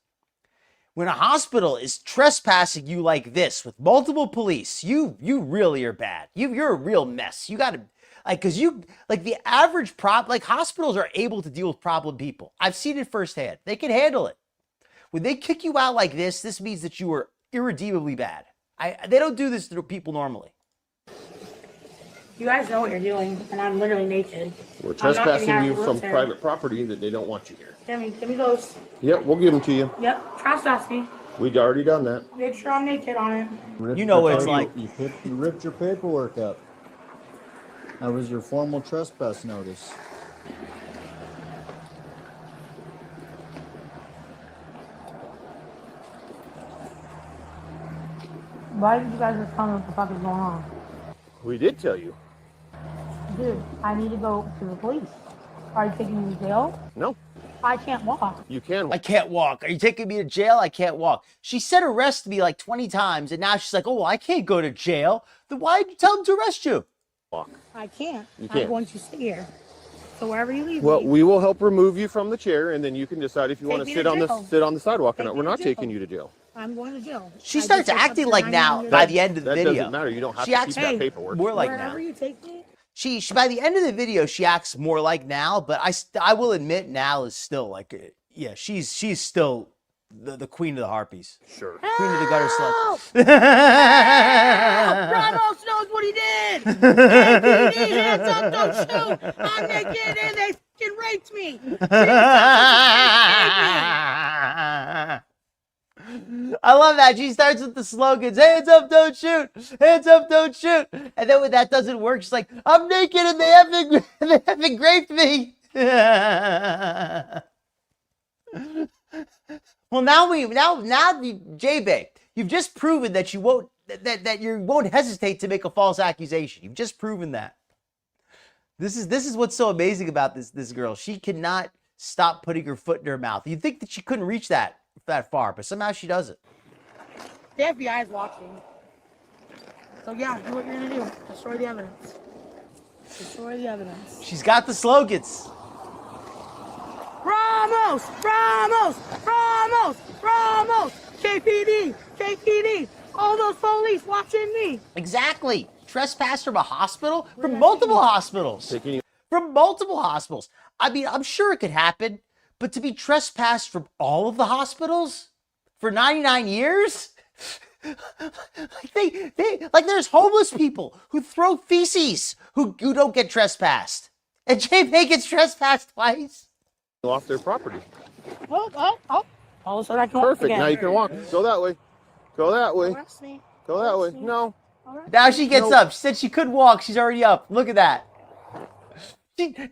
When a hospital is trespassing you like this with multiple police, you really are bad. You're a real mess. You got to, like, because you, like the average like hospitals are able to deal with problem people. I've seen it firsthand. They can handle it. When they kick you out like this means that you are irredeemably bad. They don't do this to people normally. You guys know what you're doing, and I'm literally naked. We're I'm not getting trespassing out you of the from wheelchair. private property that they don't want you here. Give me those. Yep, we'll give them to you. Yep, trespass me. We'd already done that. Make sure I'm naked on it. You know what it's like. You ripped your paperwork up. That was your formal trespass notice. Why did you guys just tell me what the fuck is going on? We did tell you. Dude, I need to go to the police. Are you taking me to jail? No, I can't walk. you can. I can't walk. Are you taking me to jail? I can't walk. She said arrest me like 20 times, and now she's like, oh, well, I can't go to jail. Then why did you tell them to arrest you? Walk. I can't. You can't. I'm going to sit here. So wherever you leave Well, me. we will help remove you from the chair, and then you can decide if you want to me sit to on jail. sit on the sidewalk. Take And me we're to not jail. taking you to jail. I'm going to jail. She I starts just woke up acting to like 9 now years by old. the end of the That video. doesn't matter. You don't have She to acts keep that paperwork. more like now. Wherever you take me. She by the end of the video, she acts more like now, but I will admit Nal is still like, yeah, she's still the queen of the harpies. Sure. Queen of the gutter Help! slut. Ramos knows what he did! APD, hands up, don't shoot! I'm naked and they fucking raped me! I love that. She starts with the slogans, hands up, don't shoot, hands up, don't shoot. And then when that doesn't work, she's like, I'm naked and they haven't raped me. Well, now Jaebae, you've just proven that you won't hesitate to make a false accusation. You've just proven that. This is what's so amazing about this girl. She cannot stop putting her foot in her mouth. You'd think that she couldn't reach that far, but somehow she does it. The FBI is watching. So yeah, do what you're gonna do. Destroy the evidence. Destroy the evidence. She's got the slogans. Ramos! Ramos! Ramos! Ramos! KPD! KPD! All those police watching me! Exactly. Trespass from a hospital? From multiple hospitals. Taking you. From multiple hospitals. I mean, I'm sure it could happen, but to be trespassed from all of the hospitals for 99 years? Like there's homeless people who throw feces who don't get trespassed. And Jaebae gets trespassed twice. Off their property. Oh. All of a sudden I can walk Perfect. again. Now you can walk. Go that way. Go that way. Arrest me. Go that way. No. Now she gets up. She said she could walk. She's already up. Look at that.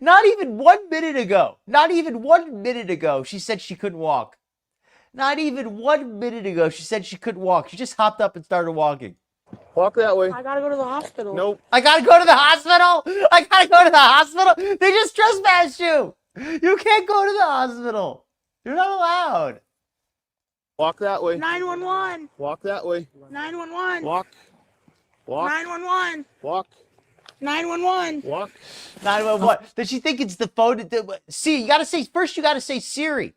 Not even 1 minute ago. Not even 1 minute ago, she said she couldn't walk. Not even 1 minute ago, she said she couldn't walk. She just hopped up and started walking. Walk that way. I gotta go to the hospital. Nope. I gotta go to the hospital. I gotta go to the hospital. They just trespassed you. You can't go to the hospital. You're not allowed. Walk that way. 911. Walk that way. 911. Walk. Walk. 911. Walk. 911. Walk. 911. Does she think it's the phone? See, you gotta say first. You gotta say Siri.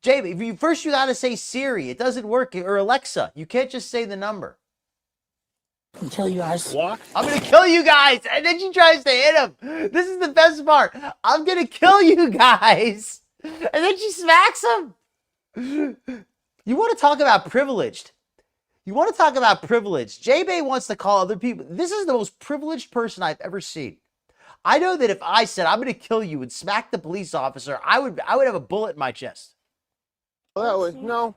Jaebae, first you gotta say Siri. It doesn't work, or Alexa. You can't just say the number. I'll kill you guys. Walk. I'm gonna kill you guys, and then she tries to hit him. This is the best part. I'm gonna kill you guys, and then she smacks him. You want to talk about privileged? You want to talk about privilege? Jaebae wants to call other people. This is the most privileged person I've ever seen. I know that if I said I'm gonna kill you and smack the police officer, I would have a bullet in my chest. That way. No.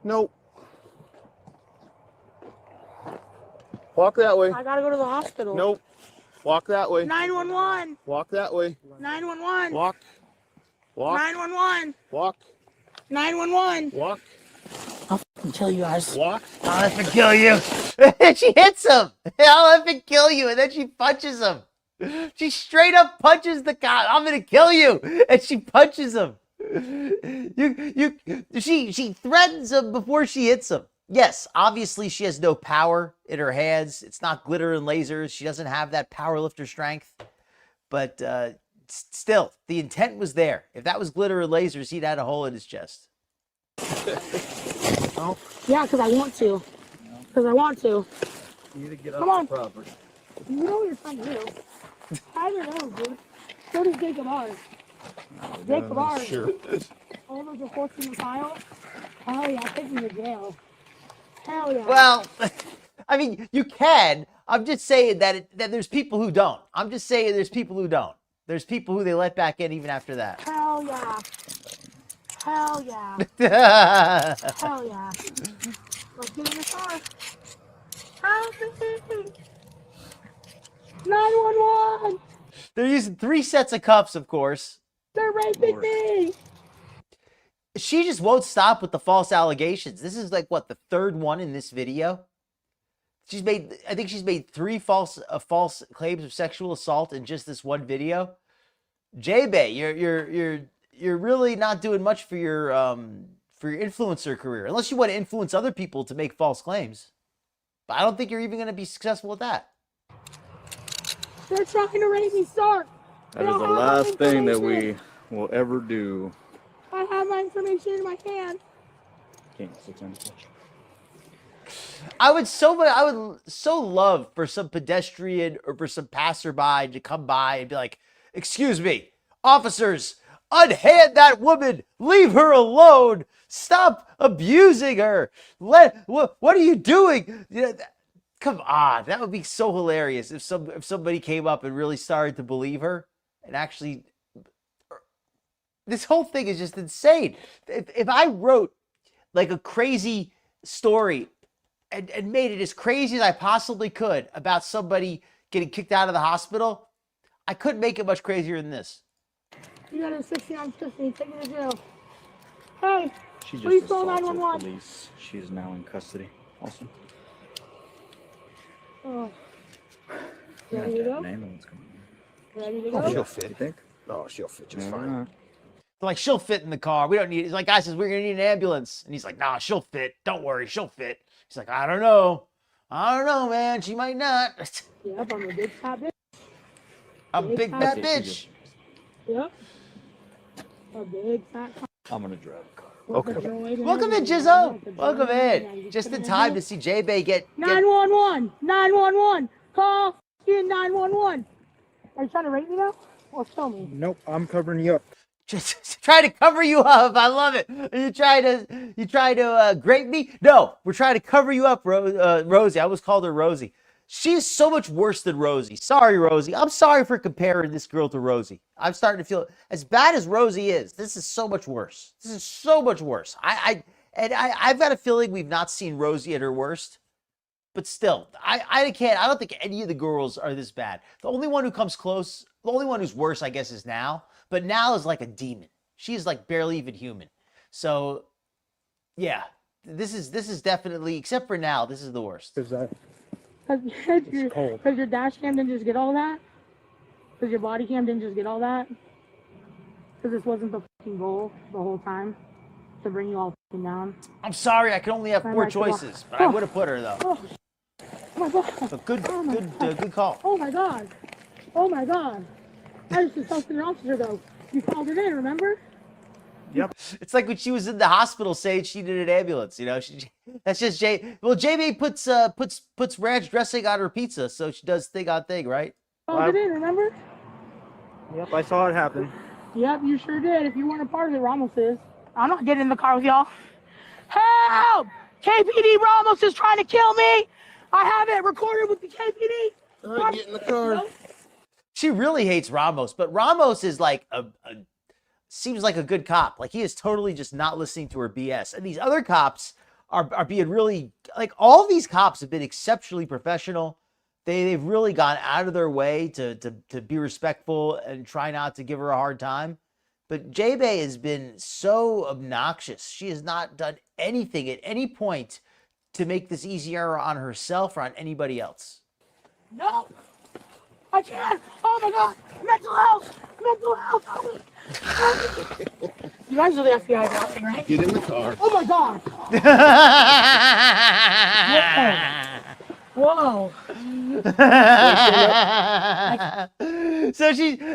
Nope. Walk that way. I gotta go to the hospital. Nope. Walk that way. 911. Walk that way. 911. Walk. Walk. 911. Walk. 911. Walk. I'll fucking kill you guys. Walk. I'll effing kill you. And she hits him. I'll effing kill you. And then she punches him. She straight up punches the cop. I'm gonna kill you. And she punches him. She threatens him before she hits him. Yes, obviously she has no power in her hands. It's not glitter and lasers. She doesn't have that powerlifter strength. But still, the intent was there. If that was glitter and lasers, he'd had a hole in his chest. Oh. Yeah, because I want to. Because I want to. You need to get Come off on. the property. You know what you're trying to do. I don't know, dude. So does Jacob R. Jacob R. Sure. All those are forced in the file. Hell yeah, take me to jail. Hell yeah. Well, I mean, you can. I'm just saying that there's people who don't. I'm just saying there's people who don't. There's people who they let back in even after that. Hell yeah. Hell yeah. Hell yeah. Let's get in the car. Help me. 911. They're using 3 sets of cuffs, of course. They're raping me. She just won't stop with the false allegations. This is like, what, the 3rd one in this video? I think she's made 3 false claims of sexual assault in just this one video. Jaebae, you're really not doing much for your influencer career, unless you want to influence other people to make false claims. But I don't think you're even going to be successful at that. They're trying to rape me, sir. That is the last thing that we will ever do. I have my information in my hand. I would so love for some pedestrian or for some passerby to come by and be like, "Excuse me, officers, unhand that woman. Leave her alone. Stop abusing her. What are you doing?" You know, come on, that would be so hilarious if somebody came up and really started to believe her and actually. This whole thing is just insane. If I wrote like a crazy story and made it as crazy as I possibly could about somebody getting kicked out of the hospital, I couldn't make it much crazier than this. You got a 69 custody. Take me to jail. Hey, She please just call assaulted 911. police. She is now in custody. Awesome. Oh. You have Ready to to have go? an ambulance coming in. Ready to Oh, go? she'll fit. You think? Oh, she'll fit just Maybe fine. not. Like, she'll fit in the car. We don't need. It's like, guy says, we're gonna need an ambulance, and he's like, "Nah, she'll fit. Don't worry, she'll fit." He's like, I don't know, man. She might not. Yep, I'm a big fat bitch. A big fat bitch. Yep. A big fat I'm gonna drive the car. Okay. Welcome in, Jizzo. Welcome in. Just in time to see Jaebae get 911. 911. Call in 911. Are you trying to rape me now? Or kill me? Nope, I'm covering you up. just try to cover you up. I love it. You try to grape me? No, we're trying to cover you up, Rosie. I always called her Rosie. She's so much worse than Rosie. Sorry, Rosie. I'm sorry for comparing this girl to Rosie. I'm starting to feel as bad as Rosie is. This is so much worse. This is so much worse. I've got a feeling we've not seen Rosie at her worst. But still, I can't. I don't think any of the girls are this bad. The only one who comes close, the only one who's worse, I guess, is Nal. But Nal is like a demon. She is like barely even human. So, yeah, this is definitely, except for Nal, this is the worst. Because Because your dash cam didn't just get all that? Because your body cam didn't just get all that? Because this wasn't the fucking goal the whole time? To bring you all fucking down? I'm sorry, I can only have 4 choices, but I would have put her though. Oh my god. But good call. Oh my god. Oh my god. I was just talking to an officer though. You called it in, remember? Yep. It's like when she was in the hospital saying she needed an ambulance, you know. That's just Jaebae puts ranch dressing on her pizza, so she does thing on thing, right? Called it in, remember? Yep, I saw it happen. Yep, you sure did. If you weren't a part of it, Ramos is. I'm not getting in the car with y'all. Help! KPD Ramos is trying to kill me! I have it recorded with the KPD. All right, get in the car. She really hates Ramos, but Ramos is like seems like a good cop. Like he is totally just not listening to her BS. And these other cops are being really, like, all these cops have been exceptionally professional. They've really gone out of their way to be respectful and try not to give her a hard time. But Jaebae has been so obnoxious. She has not done anything at any point to make this easier on herself or on anybody else. No! I can't! Oh my god! Mental health! Mental health! Help me! You guys are the FBI watching, right? Get in the car. Oh my god! Whoa! So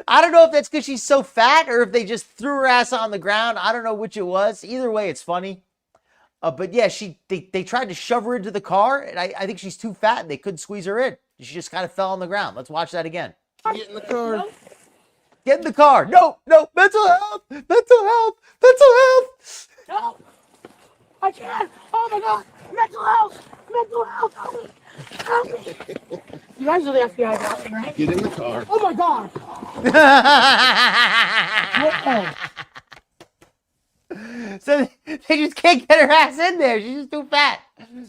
I don't know if that's because she's so fat or if they just threw her ass on the ground. I don't know which it was. Either way, it's funny. But yeah, they tried to shove her into the car, and I think she's too fat and they couldn't squeeze her in. She just kind of fell on the ground. Let's watch that again. Get in the car. Get in the car. No, mental health, mental health, mental health. No! I can't! Oh my god! Mental health! Mental health! Help me! Help me! You guys are the FBI watching, right? Get in the car. Oh my god! So they just can't get her ass in there. She's just too fat.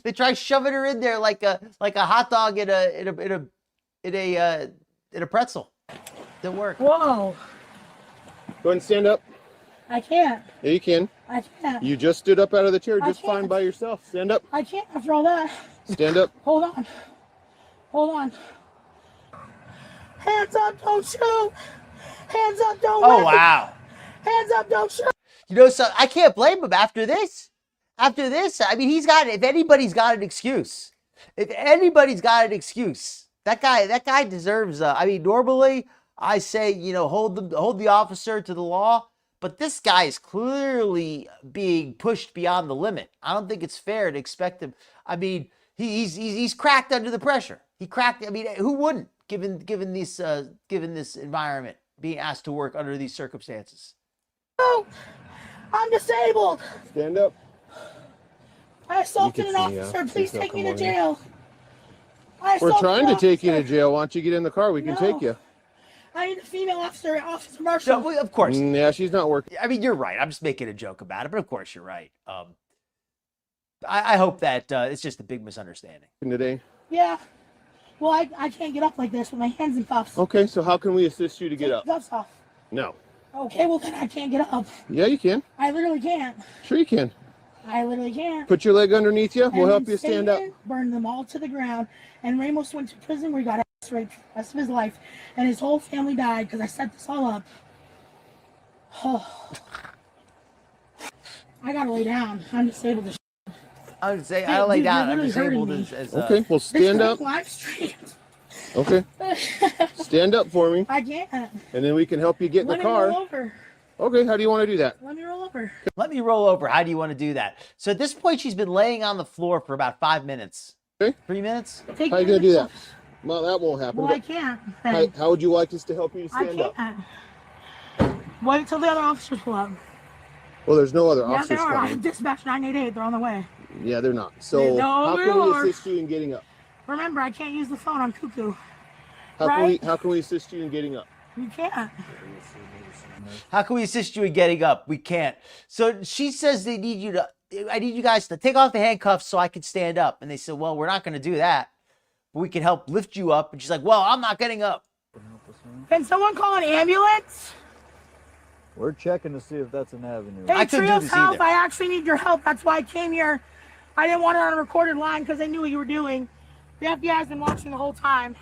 They try shoving her in there like a hot dog in a pretzel. Didn't work. Whoa! Go ahead and stand up. I can't. Yeah, you can. I can't. You just stood up out of the chair I just fine can't. by yourself. Stand up. I can't after all that. Stand up. Hold on. Hold on. Hands up, don't shoot! Hands up, don't Oh, wait. wow. Hands up, don't shoot! You know, so I can't blame him after this. After this, I mean, if anybody's got an excuse, that guy deserves, I mean, normally I say, you know, hold the officer to the law, but this guy is clearly being pushed beyond the limit. I don't think it's fair to expect him. I mean, he's cracked under the pressure. He cracked. I mean, who wouldn't, given this environment, being asked to work under these circumstances? No! I'm disabled! Stand up. I assaulted an see, officer. Please so take me come to on in. jail. We're trying to take you to jail. Why don't you get in the car? We can take you. I need a female officer, Officer Marshall. So, of course. Yeah, she's not working. I mean, you're right. I'm just making a joke about it, but of course you're right. I hope that it's just a big misunderstanding. Today. Yeah. Well, I can't get up like this with my hands in cuffs. Okay, so how can we assist you to get up? Cuffs off. No. Okay, well then I can't get up. Yeah, you can. I literally can't. Sure you can. I literally can't. Put your leg underneath you. We'll And help you stand up. Satan burned them all to the ground. And Ramos went to prison where he got ass raped for the rest of his life. And his whole family died because I set this all up. Oh. I gotta lay down. I'm disabled as I would say Hey, I'll lay dude, down. you're I'm literally disabled hurting as Okay, well stand this up. live stream. Okay. Stand up for me. I can't. And then we can help you get in Let the me roll car. over. Okay, how do you want to do that? Let me roll over. Let me roll over. How do you want to do that? So at this point, she's been laying on the floor for about 5 minutes. Okay. 3 minutes? Take How are you me going to do that? cuffs. Well, that won't happen. Well, I but can't. how would you like us to help you to I stand up? can't. Wait until the other officers pull up. Well, there's no other Yeah, officers they are. I coming. dispatched 988. They're on the way. Yeah, they're not. So No, how they can we are. assist you in getting up? Remember, I can't use the phone. I'm cuckoo. How Right. can we assist you in getting up? You can't. How can we assist you in getting up? We can't. So she says they need you to I need you guys to take off the handcuffs so I can stand up. And they said, well, we're not going to do that. But we can help lift you up. And she's like, well, I'm not getting up. Can someone call an ambulance? We're checking to see if that's an avenue. Hey, I couldn't do Trios this Health, either. I actually need your help. That's why I came here. I didn't want it on a recorded line because I knew what you were doing. The FBI has been watching the whole time.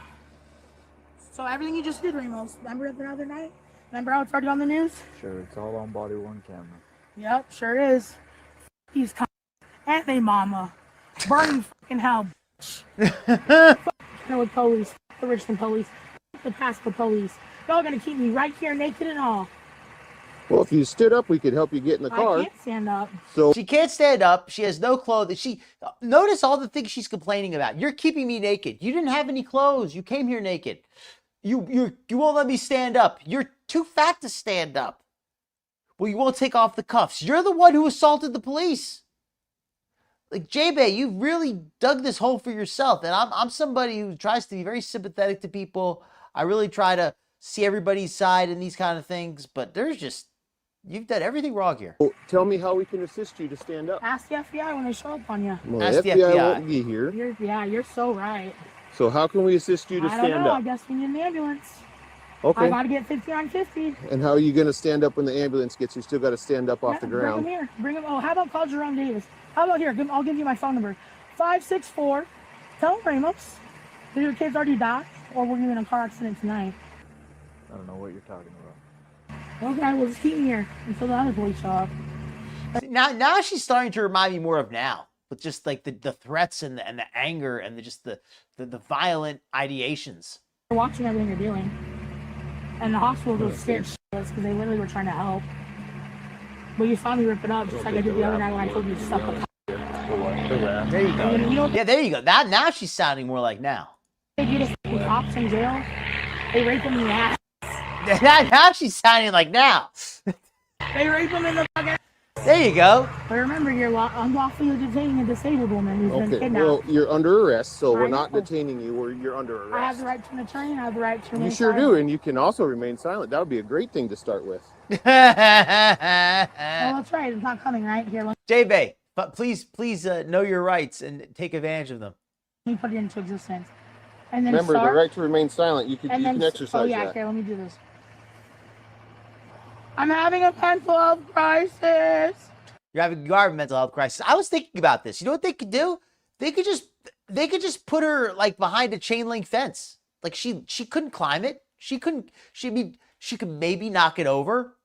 So everything you just did, Ramos. Remember the other night? Remember how it's already on the news? Sure, it's all on body worn camera. Yep, sure is. These and they mama. Burning fucking hell. With police. The Richmond police. The Pasco police. Y'all gonna keep me right here naked and all. Well, if you stood up, we could help you get in the car. I can't stand up. So she can't stand up. She has no clothes. Notice all the things she's complaining about. You're keeping me naked. You didn't have any clothes. You came here naked. You won't let me stand up. You're too fat to stand up. Well, you won't take off the cuffs. You're the one who assaulted the police. Like, Jaebae, you really dug this hole for yourself. And I'm somebody who tries to be very sympathetic to people. I really try to see everybody's side in these kind of things. But you've done everything wrong here. Well, tell me how we can assist you to stand up. Ask the FBI when they show up on you. Well, Ask the the FBI FBI. won't be here. You're so right. So how can we assist you to I stand don't know. I up? guess we need an ambulance. Okay. I gotta get 50 on 50. And how are you going to stand up when the ambulance gets you? Still got to stand up off the Bring ground. them here. Bring them. Oh, how about call Jerome Davis? How about here? I'll give you my phone number. 564. Tell Ramos. Did your kids already die? Or were you in a car accident tonight? I don't know what you're talking about. Okay, well, just keep me here until the other police show up. Now she's starting to remind me more of now. With just like the threats and the anger and the violent ideations. They're watching everything you're doing. And the hospital was scared shitless because they literally were trying to help. But you saw me rip it up just like I did the other night when I told you to suck up. There you go. Yeah, there you go. Now she's sounding more like now. They do this with cops in jail. They rape them in the ass. Now she's sounding like now. They rape them in the fucking. There you go. But remember, you're unlawfully detaining a disabled woman who's been Okay, kidnapped. well, you're under arrest, so we're I not know. detaining you. You're under arrest. I have the right to an attorney. I have the right to remain You sure silent. do, and you can also remain silent. That would be a great thing to start with. Oh, that's right. It's not coming right here. Let Jaebae, but please know your rights and take advantage of them. me put it into existence. And then Remember, the start, right to remain silent. You can and then exercise oh yeah, that. okay. Let me do this. I'm having a mental health crisis. You are a mental health crisis. I was thinking about this. You know what they could do? They could just put her like behind a chain link fence. Like she couldn't climb it. She could maybe knock it over.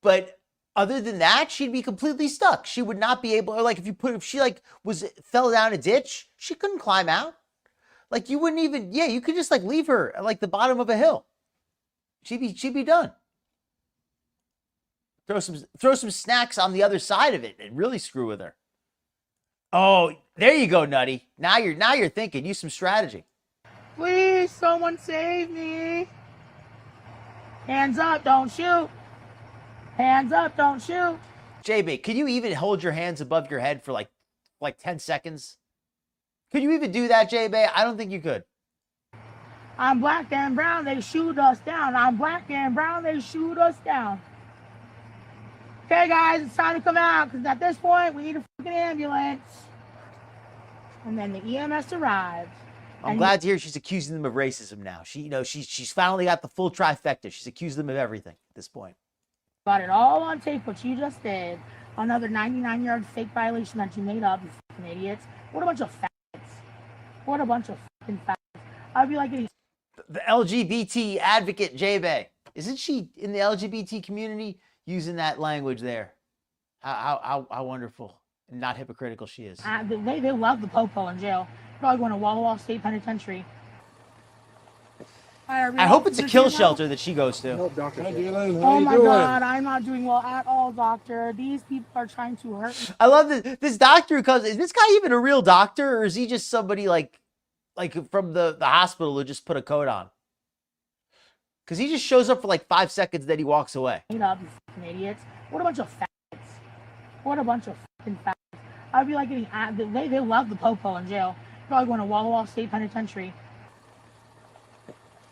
But other than that, she'd be completely stuck. She would not be able, or like if she like fell down a ditch, she couldn't climb out. Like you wouldn't even, you could just like leave her at like the bottom of a hill. She'd be done. Throw some snacks on the other side of it and really screw with her. Oh, there you go, Nutty. Now you're thinking. Use some strategy. Please, someone save me. Hands up, don't shoot. Hands up, don't shoot. Jaebae, can you even hold your hands above your head for like 10 seconds? Could you even do that, Jaebae? I don't think you could. I'm black and brown, they shoot us down. I'm black and brown, they shoot us down. Okay, guys, it's time to come out, because at this point, we need a fucking ambulance. And then the EMS arrived. I'm glad to hear she's accusing them of racism now. She's finally got the full trifecta. She's accused them of everything at this point. Got it all on tape, what you just did. Another 99-yard fake violation that you made up, you fucking idiots. What a bunch of faggots. What a bunch of fucking faggots. I'd be like, The LGBT advocate, Jaebae. Isn't she in the LGBT community using that language there? How wonderful and not hypocritical she is. they love the popo in jail. Probably going to Walla Walla State Penitentiary. I hope it's a kill shelter that she goes to. Oh my God, I'm not doing well at all, doctor. These people are trying to hurt me. I love this doctor who comes. Is this guy even a real doctor, or is he just somebody like from the hospital who just put a coat on? Because he just shows up for like 5 seconds, then he walks away. You fucking idiots. What a bunch of faggots. What a bunch of fucking faggots. I'd be like, they love the popo in jail. Probably going to Walla Walla State Penitentiary.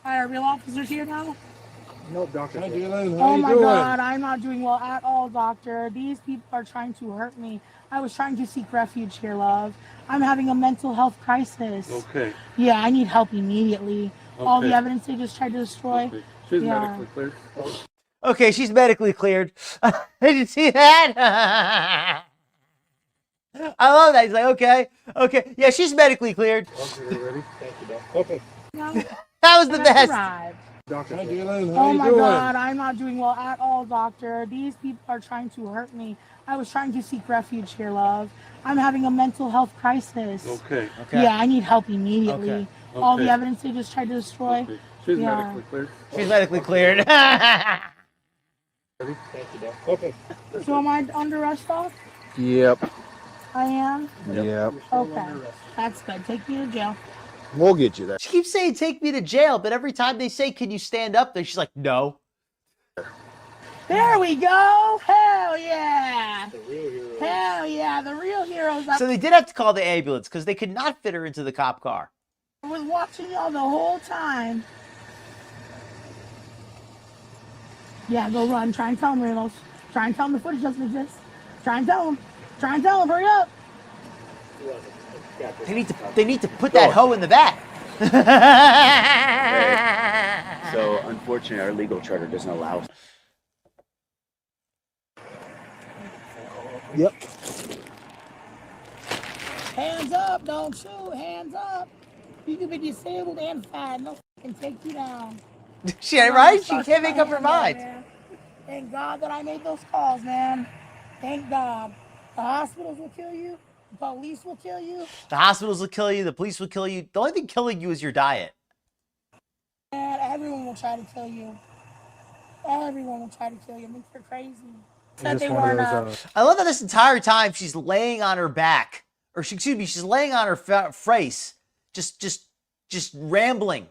Are real officers here now? Nope, doctor. Hi, Dylan. How Oh you my doing? God, I'm not doing well at all, doctor. These people are trying to hurt me. I was trying to seek refuge here, love. I'm having a mental health crisis. Okay. Yeah, I need help immediately. All the Okay. evidence they just tried to destroy. Okay. She's Yeah. medically cleared. Okay, she's medically cleared. Did you see that? I love that. He's like, okay, okay. Yeah, she's medically cleared. Okay, you ready? Thank you, Doc. Okay. That was the best. Doctor. Hi, Dylan. How Oh you my doing? God, I'm not doing well at all, doctor. These people are trying to hurt me. I was trying to seek refuge here, love. I'm having a mental health crisis. Okay. Yeah, I need help immediately. Okay. All the Okay. evidence they just tried to destroy. Okay. She's Yeah. medically cleared. She's medically cleared. Ready? Thank you, Doc. Okay. So am I under arrest, doc? Yep. I am? Yep. Okay. That's good. Take me to jail. We'll get you there. She keeps saying, take me to jail, but every time they say, can you stand up there? She's like, no. There we go. Hell yeah. Hell yeah. The real heroes. So they did have to call the ambulance because they could not fit her into the cop car. I was watching y'all the whole time. Yeah, go run. Try and tell them, Ramos. Try and tell them the footage doesn't exist. Try and tell them. Try and tell them. Hurry up. They need to put that hoe in the back. So unfortunately, our legal charter doesn't allow us. Yep. Hands up. Don't shoot. Hands up. You can be disabled and fat. No can take you down. She ain't right. She can't make up her mind. Man. Thank God that I made those calls, man. Thank God. The hospitals will kill you. The police will kill you. The hospitals will kill you. The police will kill you. The only thing killing you is your diet. And everyone will try to kill you. Everyone will try to kill you. I think you're crazy. Said they weren't. I love that this entire time she's laying on her back, or she's laying on her face, just rambling,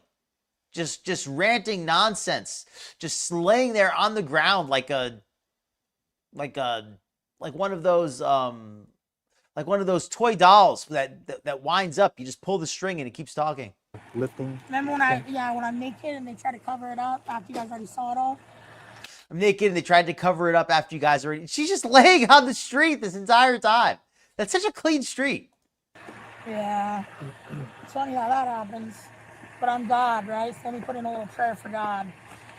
just ranting nonsense, just laying there on the ground like one of those toy dolls that winds up. You just pull the string and it keeps talking. Lifting. Remember when I'm naked and they try to cover it up after you guys already saw it all? I'm naked and they tried to cover it up after you guys already. She's just laying on the street this entire time. That's such a clean street. Yeah. It's funny how that happens. But I'm God, right? So let me put in a little prayer for God.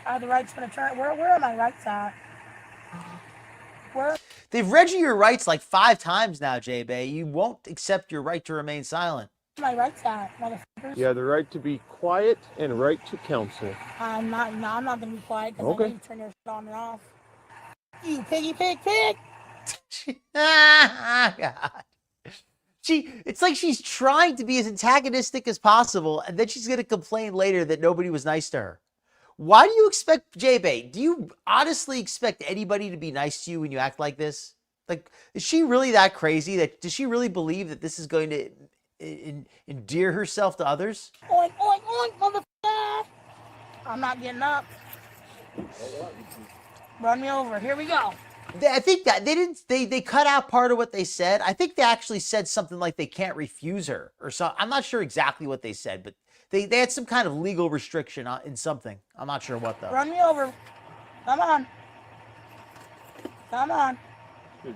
I have the rights to return. Where are my rights at? Where? They've read you your rights like 5 times now, Jaebae. You won't accept your right to remain silent. My rights at, motherfuckers. You have the right to be quiet and right to counsel. I'm not gonna be quiet because Okay. I know you turn your shit on and off. You piggy pig pig! God. It's like she's trying to be as antagonistic as possible, and then she's gonna complain later that nobody was nice to her. Why do you expect, Jaebae, do you honestly expect anybody to be nice to you when you act like this? Like, is she really that crazy? Does she really believe that this is going to endear herself to others? Oink, oink, oink, motherfucker! I'm not getting up. Run me over. Here we go. I think that they cut out part of what they said. I think they actually said something like they can't refuse her or so. I'm not sure exactly what they said, but they had some kind of legal restriction in something. I'm not sure what though. Run me over. Come on. Come on. Do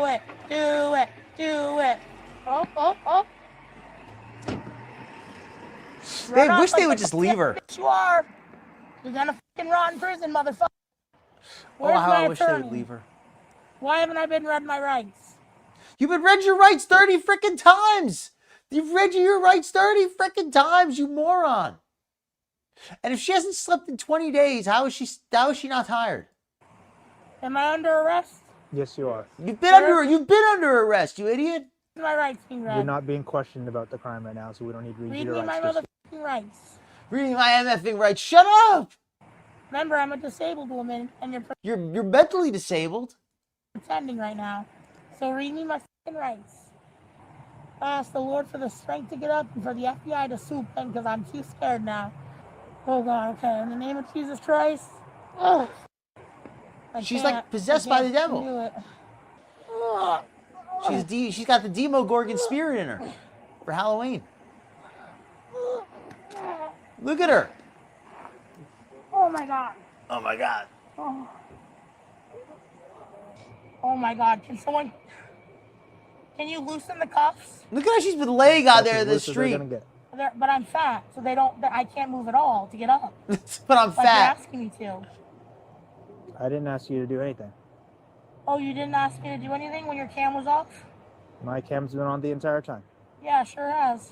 it. Do it. Do it. Oh, oh, oh. They wish they would just leave her. You are. You're gonna fucking rot in prison, motherfucker. Oh, Where's how my I wish they attorney? would leave her. Why haven't I been read my rights? You've been read your rights 30 freaking times. You've read your rights 30 freaking times, you moron. And if she hasn't slept in 20 days, how is she not tired? Am I under arrest? Yes, you are. You've been under arrest, you idiot. My rights being read. You're not being questioned about the crime right now, so we don't need to read Read your me my rights. motherfucking rights. Reading my MFing rights. Shut up. Remember, I'm a disabled woman, and You're mentally disabled. pretending right now. So read me my fucking rights. I ask the Lord for the strength to get up and for the FBI to swoop in because I'm too scared now. Oh God, okay. In the name of Jesus Christ. Oh. She's like possessed by the devil. Do it. She's got the Demogorgon spirit in her for Halloween. Look at her. Oh my god. Oh my God. Oh. Oh my god. Can you loosen the cuffs? Look at how she's been laying out there in the That's as loose as they're street. gonna get. But I'm fat, so I can't move at all to get up. But I'm Like you're fat. asking me to. I didn't ask you to do anything. Oh, you didn't ask me to do anything when your cam was off? My cam's been on the entire time. Yeah, sure has.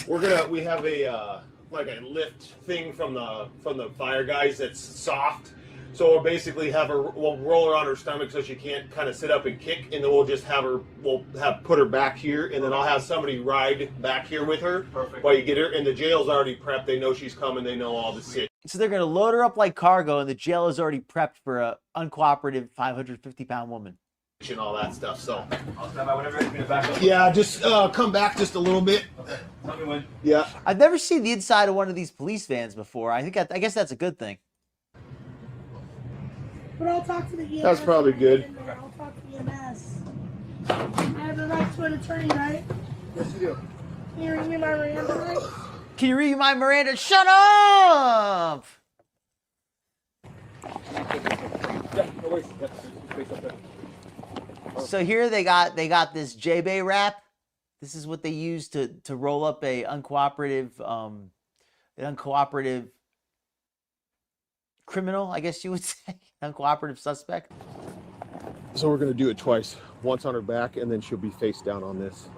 We have a like a lift thing from the fire guys that's soft. So we'll basically we'll roll her on her stomach so she can't kind of sit up and kick, and then we'll just put her back here, and then I'll have somebody ride back here with her. Perfect. While you get her, and the jail's already prepped. They know she's coming. They know all the shit. So they're going to load her up like cargo, and the jail is already prepped for a uncooperative 550-pound woman. And all that stuff. So I'll stand by whenever you're back up. Yeah, just come back just a little bit. Tell me when. Yeah. I've never seen the inside of one of these police vans before. I guess that's a good thing. But I'll talk to the EMS. That's probably good. I'll talk to the EMS. I have the right to an attorney, right? Yes, you do. Can you read me my Miranda rights? Can you read my Miranda? Shut up! So here they got this Jaebae wrap. This is what they use to roll up a uncooperative criminal, I guess you would say, uncooperative suspect. So we're gonna do it twice. Once on her back, and then she'll be face down on this.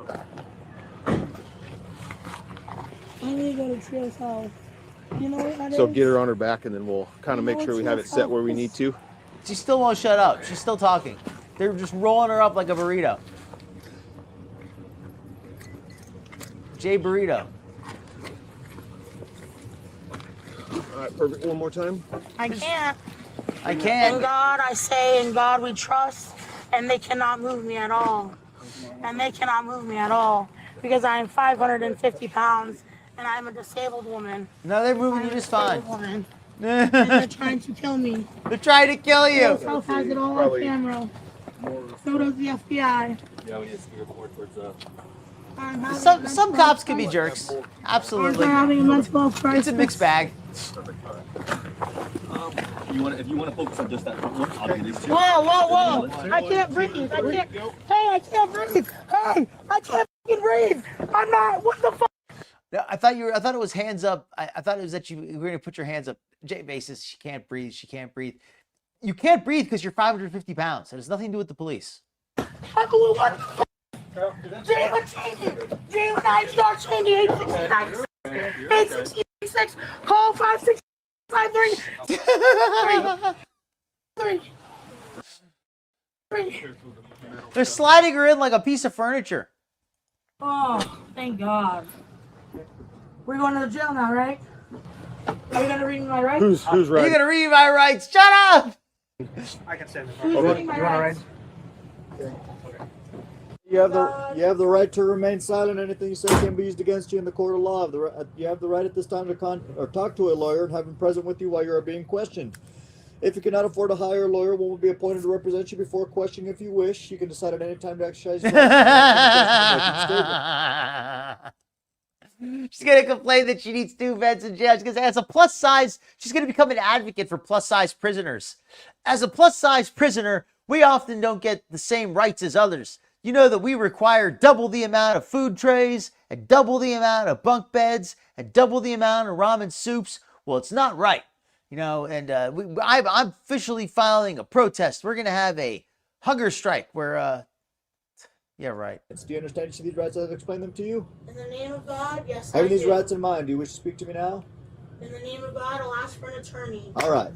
I'm gonna go to Trio's house. You know what that So is? get her on her back, and then we'll kind of make sure we have it set where we need to. She still won't shut up. She's still talking. They're just rolling her up like a burrito. Jay Burrito. All right, perfect. One more time. I can't. I can't. In God I say, in God we trust, and they cannot move me at all. And they cannot move me at all because I am 550 pounds and I'm a disabled woman. No, they're moving you just fine. Woman. And they're trying to kill me. They're trying to kill you. This house has it all on camera. So does the FBI. Yeah, we need to steer more towards Some cops can be jerks. Absolutely. having a mental health crisis. It's a mixed bag. If you want to focus on just that front one, I'll do these two. Whoa. I can't breathe. I can't. Hey, I can't breathe. Hey, I can't fucking breathe. I'm not. What the fuck? I thought it was hands up. I thought it was that you were going to put your hands up. Jaebae says she can't breathe. She can't breathe. You can't breathe because you're 550 pounds. It has nothing to do with the police. What the fuck? Jay, what's changing? Jay, when I start changing 869. 866. Call 5653. They're sliding her in like a piece of furniture. Oh, thank God. We're going to the jail now, right? Are you going to read me my rights? Who's Are right? you going to read my rights? Shut up! I can stand Who's reading my rights? You have the right to remain silent. Anything you say can be used against you in the court of law. You have the right at this time to talk to a lawyer and have him present with you while you are being questioned. If you cannot afford to hire a lawyer, one will be appointed to represent you before questioning if you wish. You can decide at any time to exercise your right. She's going to complain that she needs 2 beds in jail. She's going to say, as a plus size, she's going to become an advocate for plus size prisoners. As a plus size prisoner, we often don't get the same rights as others. You know that we require double the amount of food trays and double the amount of bunk beds and double the amount of ramen soups. Well, it's not right. You know, and I'm officially filing a protest. We're going to have a hunger strike where, yeah, right. Do you understand each of these rights as I've explained them to you? In the name of God, yes, Having I these do. rights in mind, do you wish to speak to me now? In the name of God, I'll ask for an attorney. All right.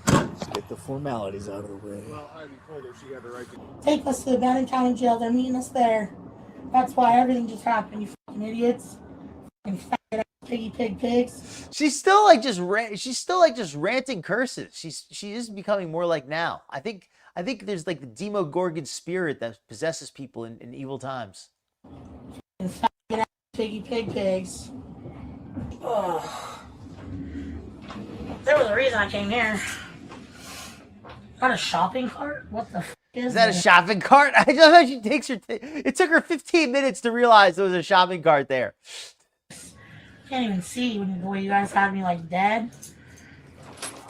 Let's get the formalities out of the way. Well, I already told her she had the right to. Take us to the Bannon County Jail. They're meeting us there. That's why everything just happened, you fucking idiots. Fucking fat piggy pig pigs. She's still like just ranting curses. She is becoming more like now. I think there's like the Demogorgon spirit that possesses people in evil times. And fat piggy pig pigs. Oh. There was a reason I came here. Got a shopping cart? What the f Is that a shopping cart? I love how she takes her. It took her 15 minutes to realize there was a shopping cart there. Can't even see the way you guys have me like dead.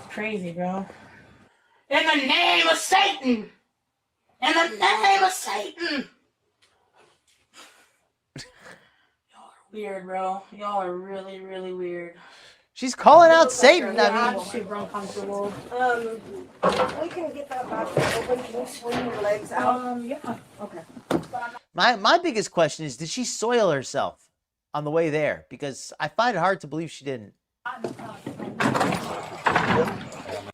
Crazy, bro. In the name of Satan! In the name of Satan! Y'all are weird, bro. Y'all are really, really weird. She's calling out Satan. Yeah, I I'm mean, super uncomfortable. We can get that box open. Can you swing your legs out? Yeah. Okay. my biggest question is, did she soil herself on the way there? Because I find it hard to believe she didn't.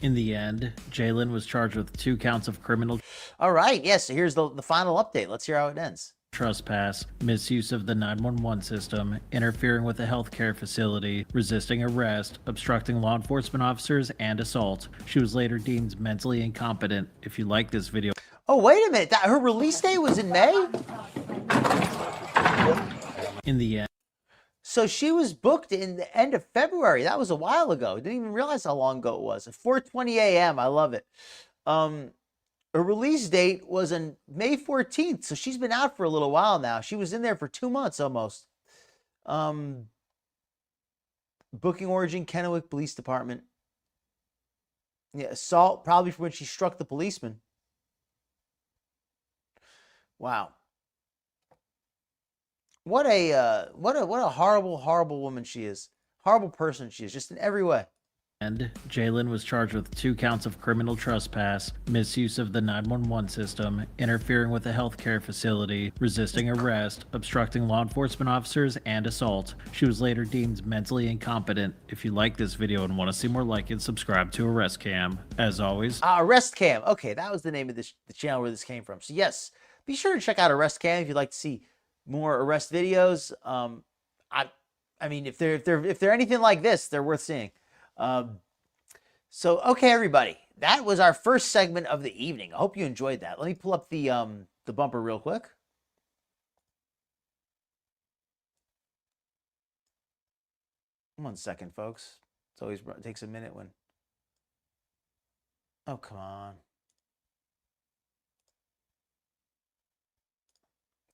In the end, Jalen was charged with 2 counts of criminal All right, yes, so here's the final update. Let's hear how it ends. trespass, misuse of the 911 system, interfering with a healthcare facility, resisting arrest, obstructing law enforcement officers, and assault. She was later deemed mentally incompetent. If you like this video... Oh, wait a minute. Her release date was in May? In the end... So she was booked in the end of February. That was a while ago. Didn't even realize how long ago it was. At 4:20 a.m. I love it. Her release date was on May 14th. So she's been out for a little while now. She was in there for 2 months almost. Booking origin, Kennewick Police Department. Yeah, assault probably from when she struck the policeman. Wow. What a horrible, horrible woman she is. Horrible person she is, just in every way. And Jalen was charged with 2 counts of criminal trespass, misuse of the 911 system, interfering with a healthcare facility, resisting arrest, obstructing law enforcement officers, and assault. She was later deemed mentally incompetent. If you like this video and want to see more like it, subscribe to Arrest Cam. As always, Arrest Cam. Okay, that was the name of the channel where this came from. So yes, be sure to check out Arrest Cam if you'd like to see more arrest videos. I mean, if they're anything like this, they're worth seeing. So okay, everybody, that was our first segment of the evening. I hope you enjoyed that. Let me pull up the bumper real quick. One second, folks. It takes a minute when. Oh, come on.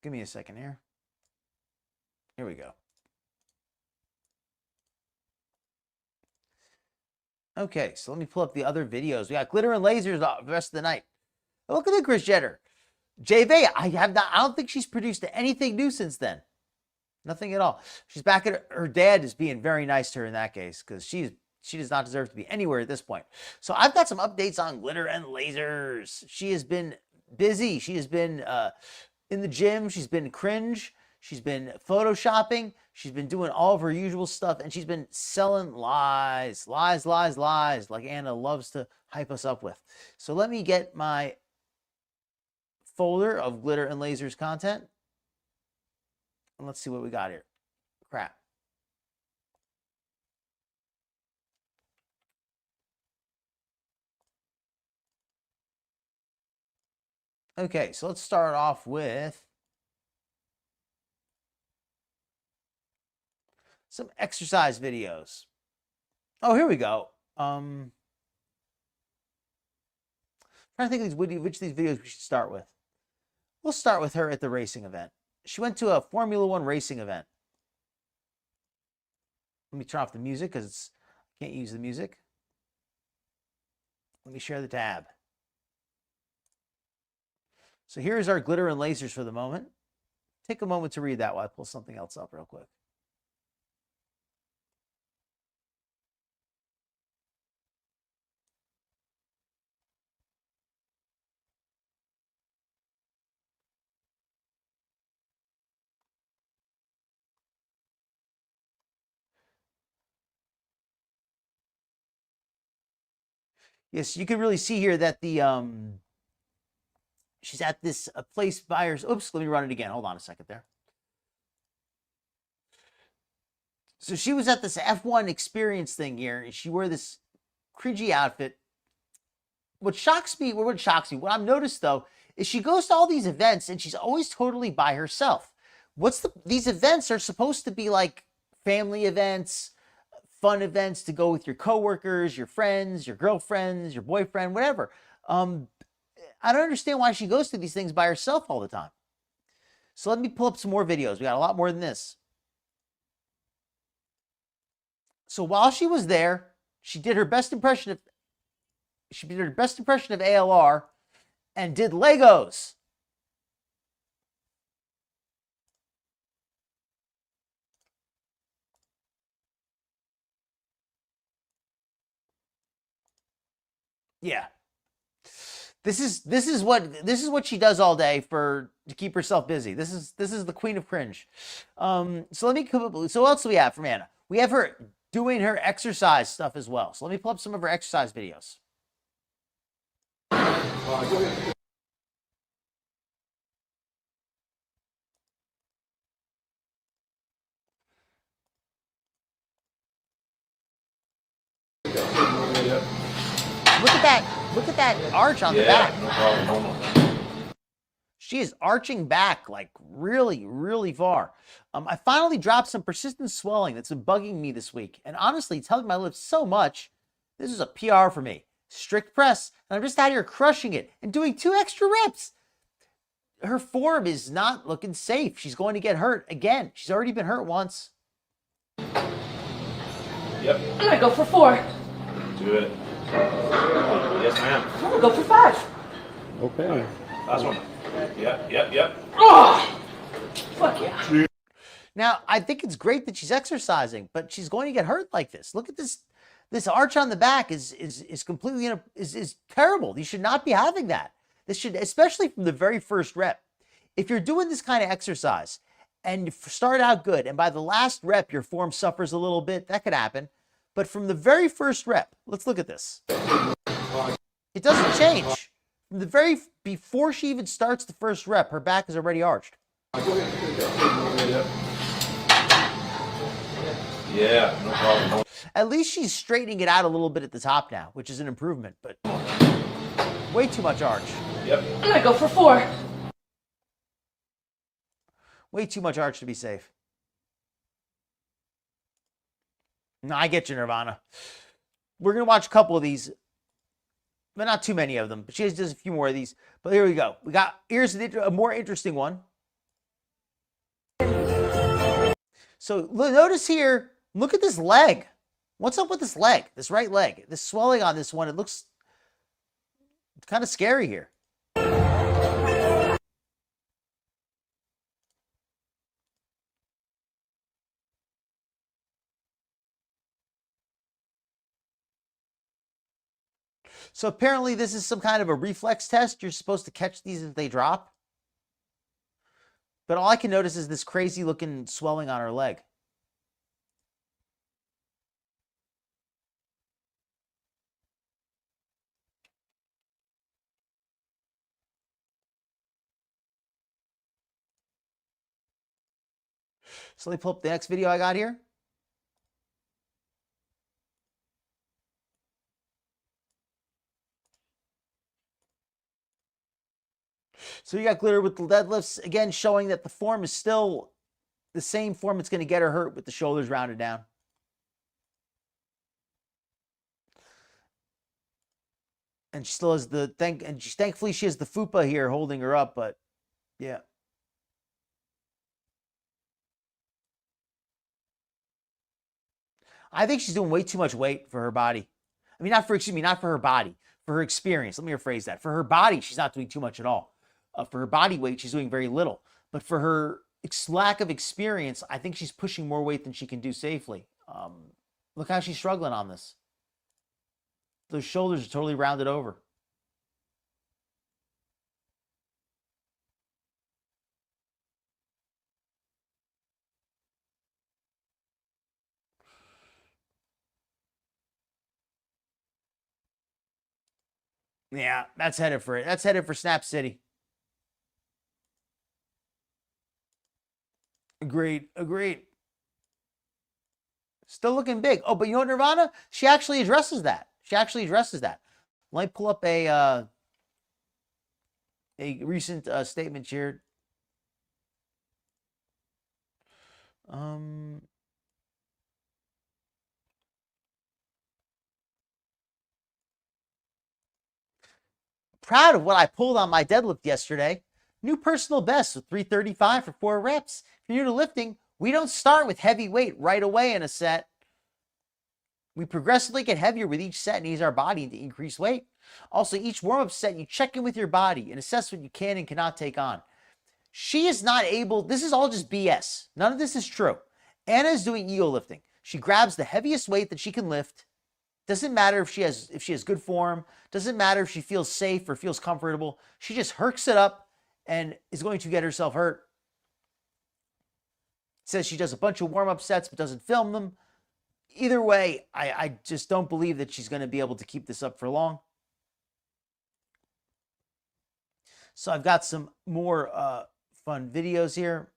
Give me a second here. Here we go. Okay, so let me pull up the other videos. We got Glitter and Lasers the rest of the night. Oh, look at it, Chris Jenner. Jaebae, I don't think she's produced anything new since then. Nothing at all. She's back at her dad is being very nice to her in that case, because she does not deserve to be anywhere at this point. So I've got some updates on Glitter and Lasers. She has been busy. She has been in the gym. She's been cringe. She's been photoshopping. She's been doing all of her usual stuff, and she's been selling lies, like Anna loves to hype us up with. So let me get my folder of Glitter and Lasers content, and let's see what we got here. Crap. Okay, so let's start off with some exercise videos. Oh, here we go. Trying to think of which of these videos we should start with. We'll start with her at the racing event. She went to a Formula One racing event. Let me turn off the music because I can't use the music. Let me share the tab. So here's our Glitter and Lasers for the moment. Take a moment to read that while I pull something else up real quick. Yes, you can really see here that the she's at this place by her. Oops, let me run it again. Hold on a second there. So she was at this F1 experience thing here, and she wore this cringy outfit. What I've noticed though is she goes to all these events and she's always totally by herself. These events are supposed to be like family events, fun events to go with your coworkers, your friends, your girlfriends, your boyfriend, whatever. I don't understand why she goes to these things by herself all the time. So let me pull up some more videos. We got a lot more than this. So while she was there, she did her best impression of ALR and did Legos. Yeah. This is what she does all day to keep herself busy. This is the queen of cringe. So let me come up. So what else do we have from Anna? We have her doing her exercise stuff as well. So let me pull up some of her exercise videos. Look at that arch on the back. No problem. She is arching back like really, really far. I finally dropped some persistent swelling that's been bugging me this week. And honestly, it's helping my lips so much. This is a PR for me. Strict press. And I'm just out here crushing it and doing 2 extra reps. Her form is not looking safe. She's going to get hurt again. She's already been hurt once. Yep. I'm gonna go for 4. Do it. Yes, ma'am. I'm gonna go for 5. Okay. Last one. Yep. Oh! Fuck yeah. Now, I think it's great that she's exercising, but she's going to get hurt like this. Look at this. This arch on the back is completely is terrible. You should not be having that. This should, especially from the very first rep. If you're doing this kind of exercise and you start out good, and by the last rep your form suffers a little bit, that could happen. But from the very first rep, let's look at this. It doesn't change. From the before she even starts the first rep, her back is already arched. Yeah, no problem. At least she's straightening it out a little bit at the top now, which is an improvement, but way too much arch. Yep. I'm gonna go for 4. Way too much arch to be safe. No, I get you, Nirvana. We're going to watch a couple of these, but not too many of them. But she does a few more of these. But here we go. Here's a more interesting one. So notice here, look at this leg. What's up with this leg, this right leg? This swelling on this one, it looks kind of scary here. So apparently this is some kind of a reflex test. You're supposed to catch these as they drop. But all I can notice is this crazy looking swelling on her leg. So let me pull up the next video I got here. So you got Glitter with the deadlifts, again, showing that the form is still the same form it's going to get her hurt with the shoulders rounded down. And she still has thankfully she has the fupa here holding her up, but yeah. I think she's doing way too much weight for her body. I mean, not for her body, for her experience. Let me rephrase that. For her body, she's not doing too much at all. For her body weight, she's doing very little. But for her lack of experience, I think she's pushing more weight than she can do safely. Look how she's struggling on this. Those shoulders are totally rounded over. Yeah, that's headed for it. That's headed for Snap City. Agreed. Still looking big. Oh, but you know what, Nirvana? She actually addresses that. Let me pull up a recent statement here. Proud of what I pulled on my deadlift yesterday. New personal best with 335 for 4 reps. If you're new to lifting, we don't start with heavy weight right away in a set. We progressively get heavier with each set and ease our body to increase weight. Also, each warm-up set, you check in with your body and assess what you can and cannot take on. She is not able, this is all just BS. None of this is true. Anna is doing ego lifting. She grabs the heaviest weight that she can lift. Doesn't matter if she has good form. Doesn't matter if she feels safe or feels comfortable. She just herks it up and is going to get herself hurt. Says she does a bunch of warm-up sets but doesn't film them. Either way, I just don't believe that she's going to be able to keep this up for long. So I've got some more fun videos here.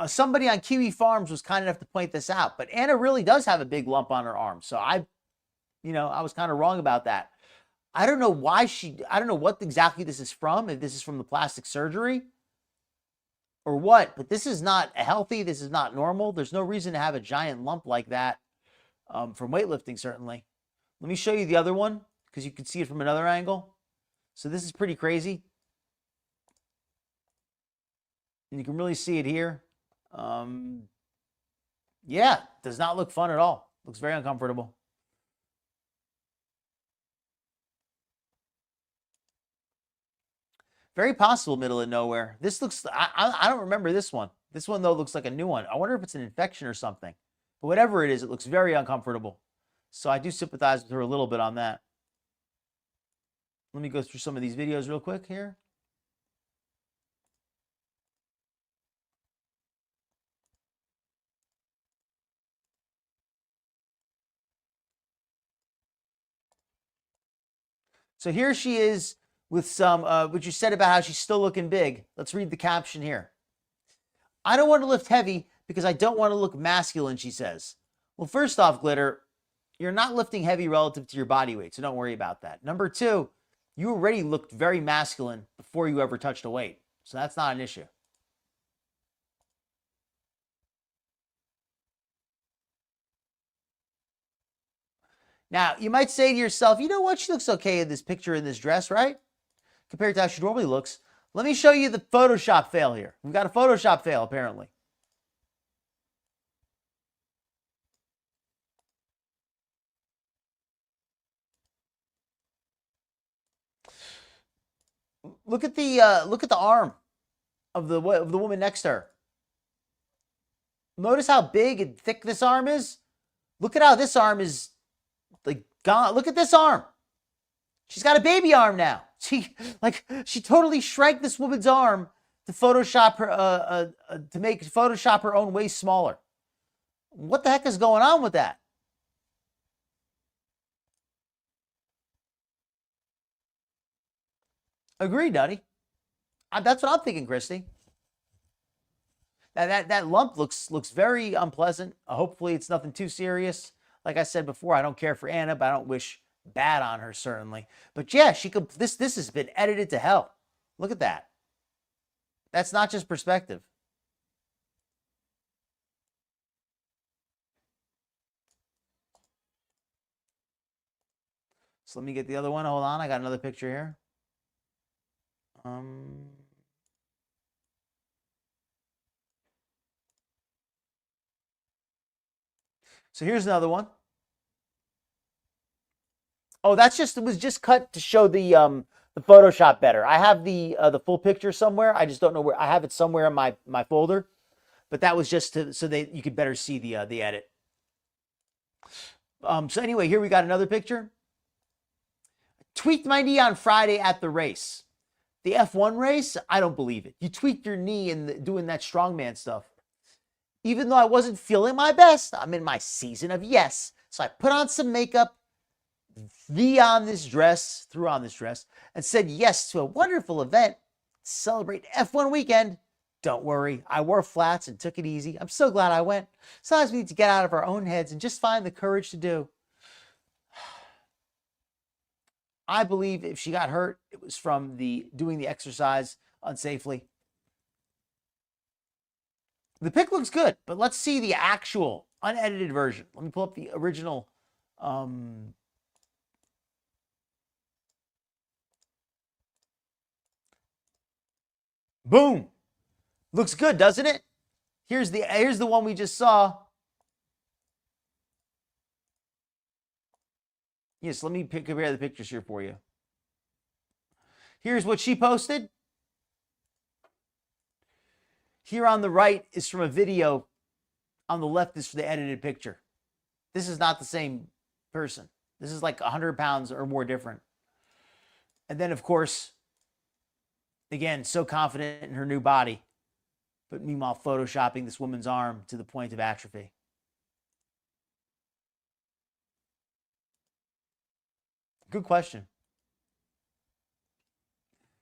Somebody on Kiwi Farms was kind enough to point this out, but Anna really does have a big lump on her arm. So I was kind of wrong about that. I don't know why I don't know what exactly this is from, if this is from the plastic surgery or what, but this is not healthy. This is not normal. There's no reason to have a giant lump like that from weightlifting, certainly. Let me show you the other one because you can see it from another angle. So this is pretty crazy. And you can really see it here. Yeah, does not look fun at all. Looks very uncomfortable. Very possible middle of nowhere. This looks, I don't remember this one. This one, though, looks like a new one. I wonder if it's an infection or something. But whatever it is, it looks very uncomfortable. So I do sympathize with her a little bit on that. Let me go through some of these videos real quick here. So here she is with some, what you said about how she's still looking big. Let's read the caption here. I don't want to lift heavy because I don't want to look masculine, she says. Well, first off, Glitter, you're not lifting heavy relative to your body weight, so don't worry about that. Number two, you already looked very masculine before you ever touched a weight, so that's not an issue. Now, you might say to yourself, you know what? She looks okay in this picture in this dress, right? Compared to how she normally looks. Let me show you the Photoshop fail here. We've got a Photoshop fail, apparently. Look at the arm of the woman next to her. Notice how big and thick this arm is? Look at how this arm is like gone. Look at this arm. She's got a baby arm now. She totally shrank this woman's arm to Photoshop her to make Photoshop her own waist smaller. What the heck is going on with that? Agreed, Duddy. That's what I'm thinking, Christy. That lump looks very unpleasant. Hopefully, it's nothing too serious. Like I said before, I don't care for Anna, but I don't wish bad on her, certainly. But yeah, she could. This has been edited to hell. Look at that. That's not just perspective. So let me get the other one. Hold on, I got another picture here. So here's another one. Oh, it was just cut to show the Photoshop better. I have the full picture somewhere. I just don't know where. I have it somewhere in my folder, but that was just so that you could better see the edit. So anyway, here we got another picture. Tweaked my knee on Friday at the race. The F1 race? I don't believe it. You tweaked your knee in doing that strongman stuff. Even though I wasn't feeling my best, I'm in my season of yes. So I put on some makeup, threw on this dress, and said yes to a wonderful event to celebrate F1 weekend. Don't worry, I wore flats and took it easy. I'm so glad I went. Sometimes we need to get out of our own heads and just find the courage to do. I believe if she got hurt, it was from doing the exercise unsafely. The pic looks good, but let's see the actual unedited version. Let me pull up the original. Boom. Looks good, doesn't it? Here's the one we just saw. Yes, let me compare the pictures here for you. Here's what she posted. Here on the right is from a video. On the left is for the edited picture. This is not the same person. This is like 100 pounds or more different. And then, of course, again, so confident in her new body, but meanwhile photoshopping this woman's arm to the point of atrophy. Good question.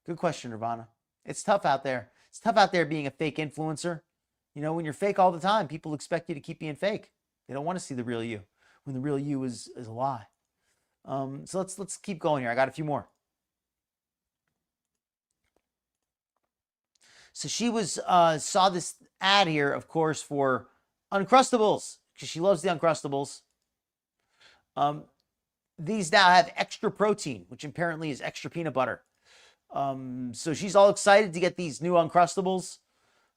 Good question, Nirvana. It's tough out there. It's tough out there being a fake influencer. You know, when you're fake all the time, people expect you to keep being fake. They don't want to see the real you when the real you is a lie. So let's keep going here. I got a few more. So she was saw this ad here, of course, for Uncrustables because she loves the Uncrustables. These now have extra protein, which apparently is extra peanut butter. So she's all excited to get these new Uncrustables,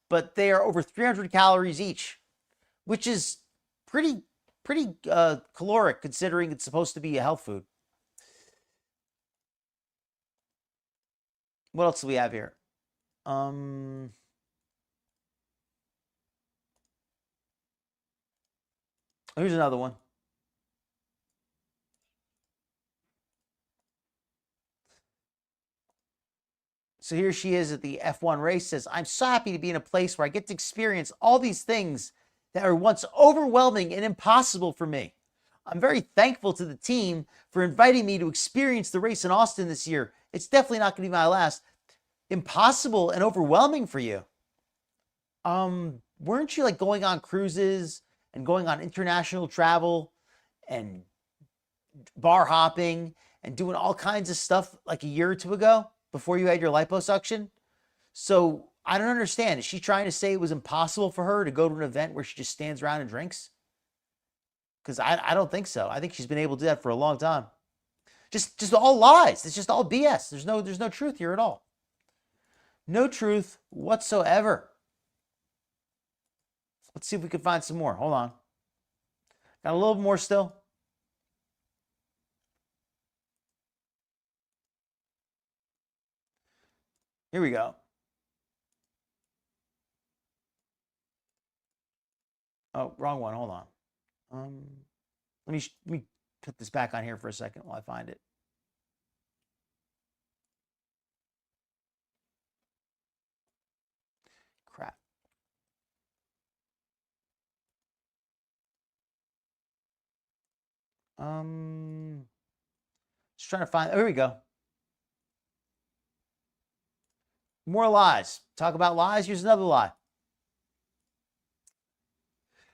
but they are over 300 calories each, which is pretty caloric considering it's supposed to be a health food. What else do we have here? Here's another one. So here she is at the F1 race, says, I'm so happy to be in a place where I get to experience all these things that are once overwhelming and impossible for me. I'm very thankful to the team for inviting me to experience the race in Austin this year. It's definitely not going to be my last. Impossible and overwhelming for you. Weren't you like going on cruises and going on international travel and bar hopping and doing all kinds of stuff like a year or two ago before you had your liposuction? So I don't understand. Is she trying to say it was impossible for her to go to an event where she just stands around and drinks? Because I don't think so. I think she's been able to do that for a long time. Just all lies. It's just all BS. There's no truth here at all. No truth whatsoever. Let's see if we can find some more. Hold on. Got a little more still. Here we go. Oh, wrong one. Hold on. Let me put this back on here for a second while I find it. Crap. Just trying to find. Oh, here we go. More lies. Talk about lies. Here's another lie.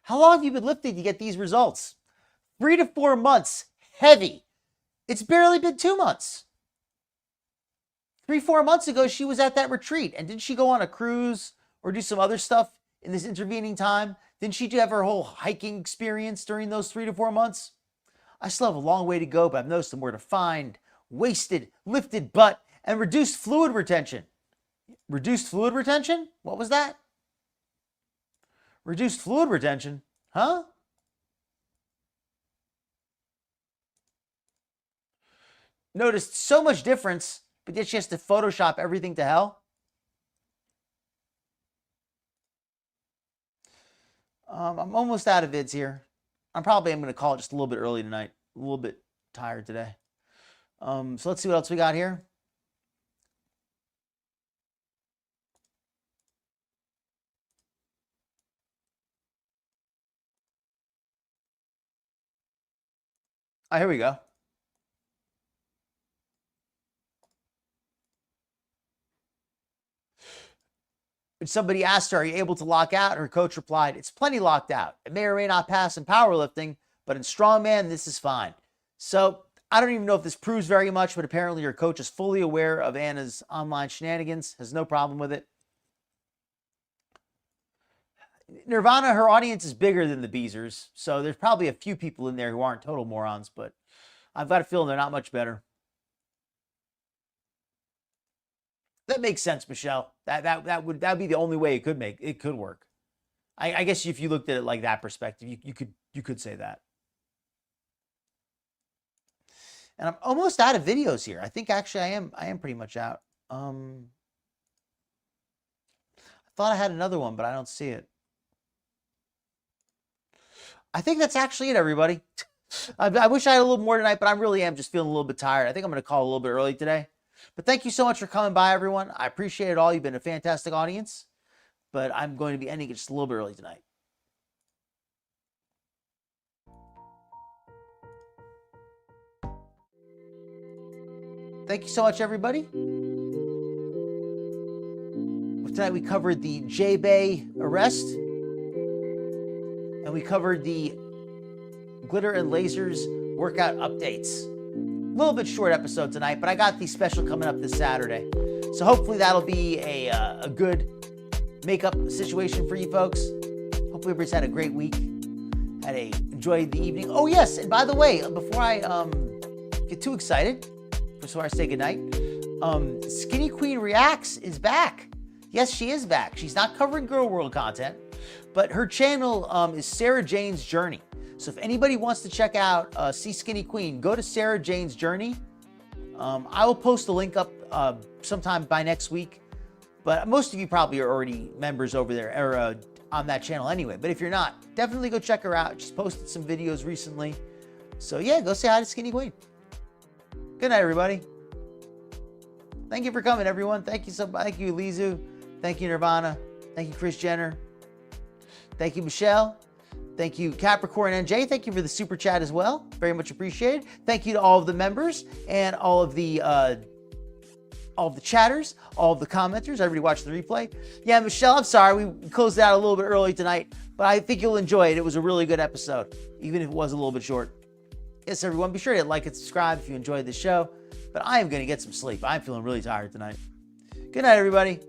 How long have you been lifting to get these results? 3 to 4 months. Heavy. It's barely been 2 months. 3-4 months ago, she was at that retreat. And didn't she go on a cruise or do some other stuff in this intervening time? Didn't she have her whole hiking experience during those 3 to 4 months? I still have a long way to go, but I've noticed a more defined, wasted, lifted butt, and reduced fluid retention. Reduced fluid retention? What was that? Reduced fluid retention? Huh? Noticed so much difference, but yet she has to Photoshop everything to hell. I'm almost out of vids here. I'm going to call it just a little bit early tonight. A little bit tired today. So let's see what else we got here. Oh, here we go. When somebody asked her, are you able to lock out? Her coach replied, it's plenty locked out. It may or may not pass in powerlifting, but in strongman, this is fine. So I don't even know if this proves very much, but apparently her coach is fully aware of Anna's online shenanigans, has no problem with it. Nirvana, her audience is bigger than the Beezers, so there's probably a few people in there who aren't total morons, but I've got a feeling they're not much better. That makes sense, Michelle. That'd be the only way it could work. I guess if you looked at it like that perspective, you could say that. And I'm almost out of videos here. I think actually I am pretty much out. I thought I had another one, but I don't see it. I think that's actually it, everybody. I wish I had a little more tonight, but I really am just feeling a little bit tired. I think I'm going to call a little bit early today. But thank you so much for coming by, everyone. I appreciate it all. You've been a fantastic audience. But I'm going to be ending it just a little bit early tonight. Thank you so much, everybody. Tonight we covered the Jaebae arrest. And we covered the Glitter and Lasers workout updates. A little bit short episode tonight, but I got the special coming up this Saturday. So hopefully that'll be a good makeup situation for you folks. Hopefully everybody's had a great week. Enjoyed the evening. Oh yes, and by the way, before I get too excited, before I say goodnight, Skinny Queen Reacts is back. Yes, she is back. She's not covering Gorlworld content, but her channel is Sarah Jane's Journey. So if anybody wants to check out See Skinny Queen, go to Sarah Jane's Journey. I will post a link up sometime by next week. But most of you probably are already members over there or on that channel anyway. But if you're not, definitely go check her out. She's posted some videos recently. So yeah, go say hi to Skinny Queen. Good night, everybody. Thank you for coming, everyone. Thank you so much. Thank you, Lizu. Thank you, Nirvana. Thank you, Chris Jenner. Thank you, Michelle. Thank you, Capricorn NJ. Thank you for the super chat as well. Very much appreciated. Thank you to all of the members and all of the chatters, all of the commenters, everybody watching the replay. Yeah, Michelle, I'm sorry. We closed it out a little bit early tonight, but I think you'll enjoy it. It was a really good episode, even if it was a little bit short. Yes, everyone, be sure to like and subscribe if you enjoyed the show. But I am going to get some sleep. I'm feeling really tired tonight. Good night, everybody.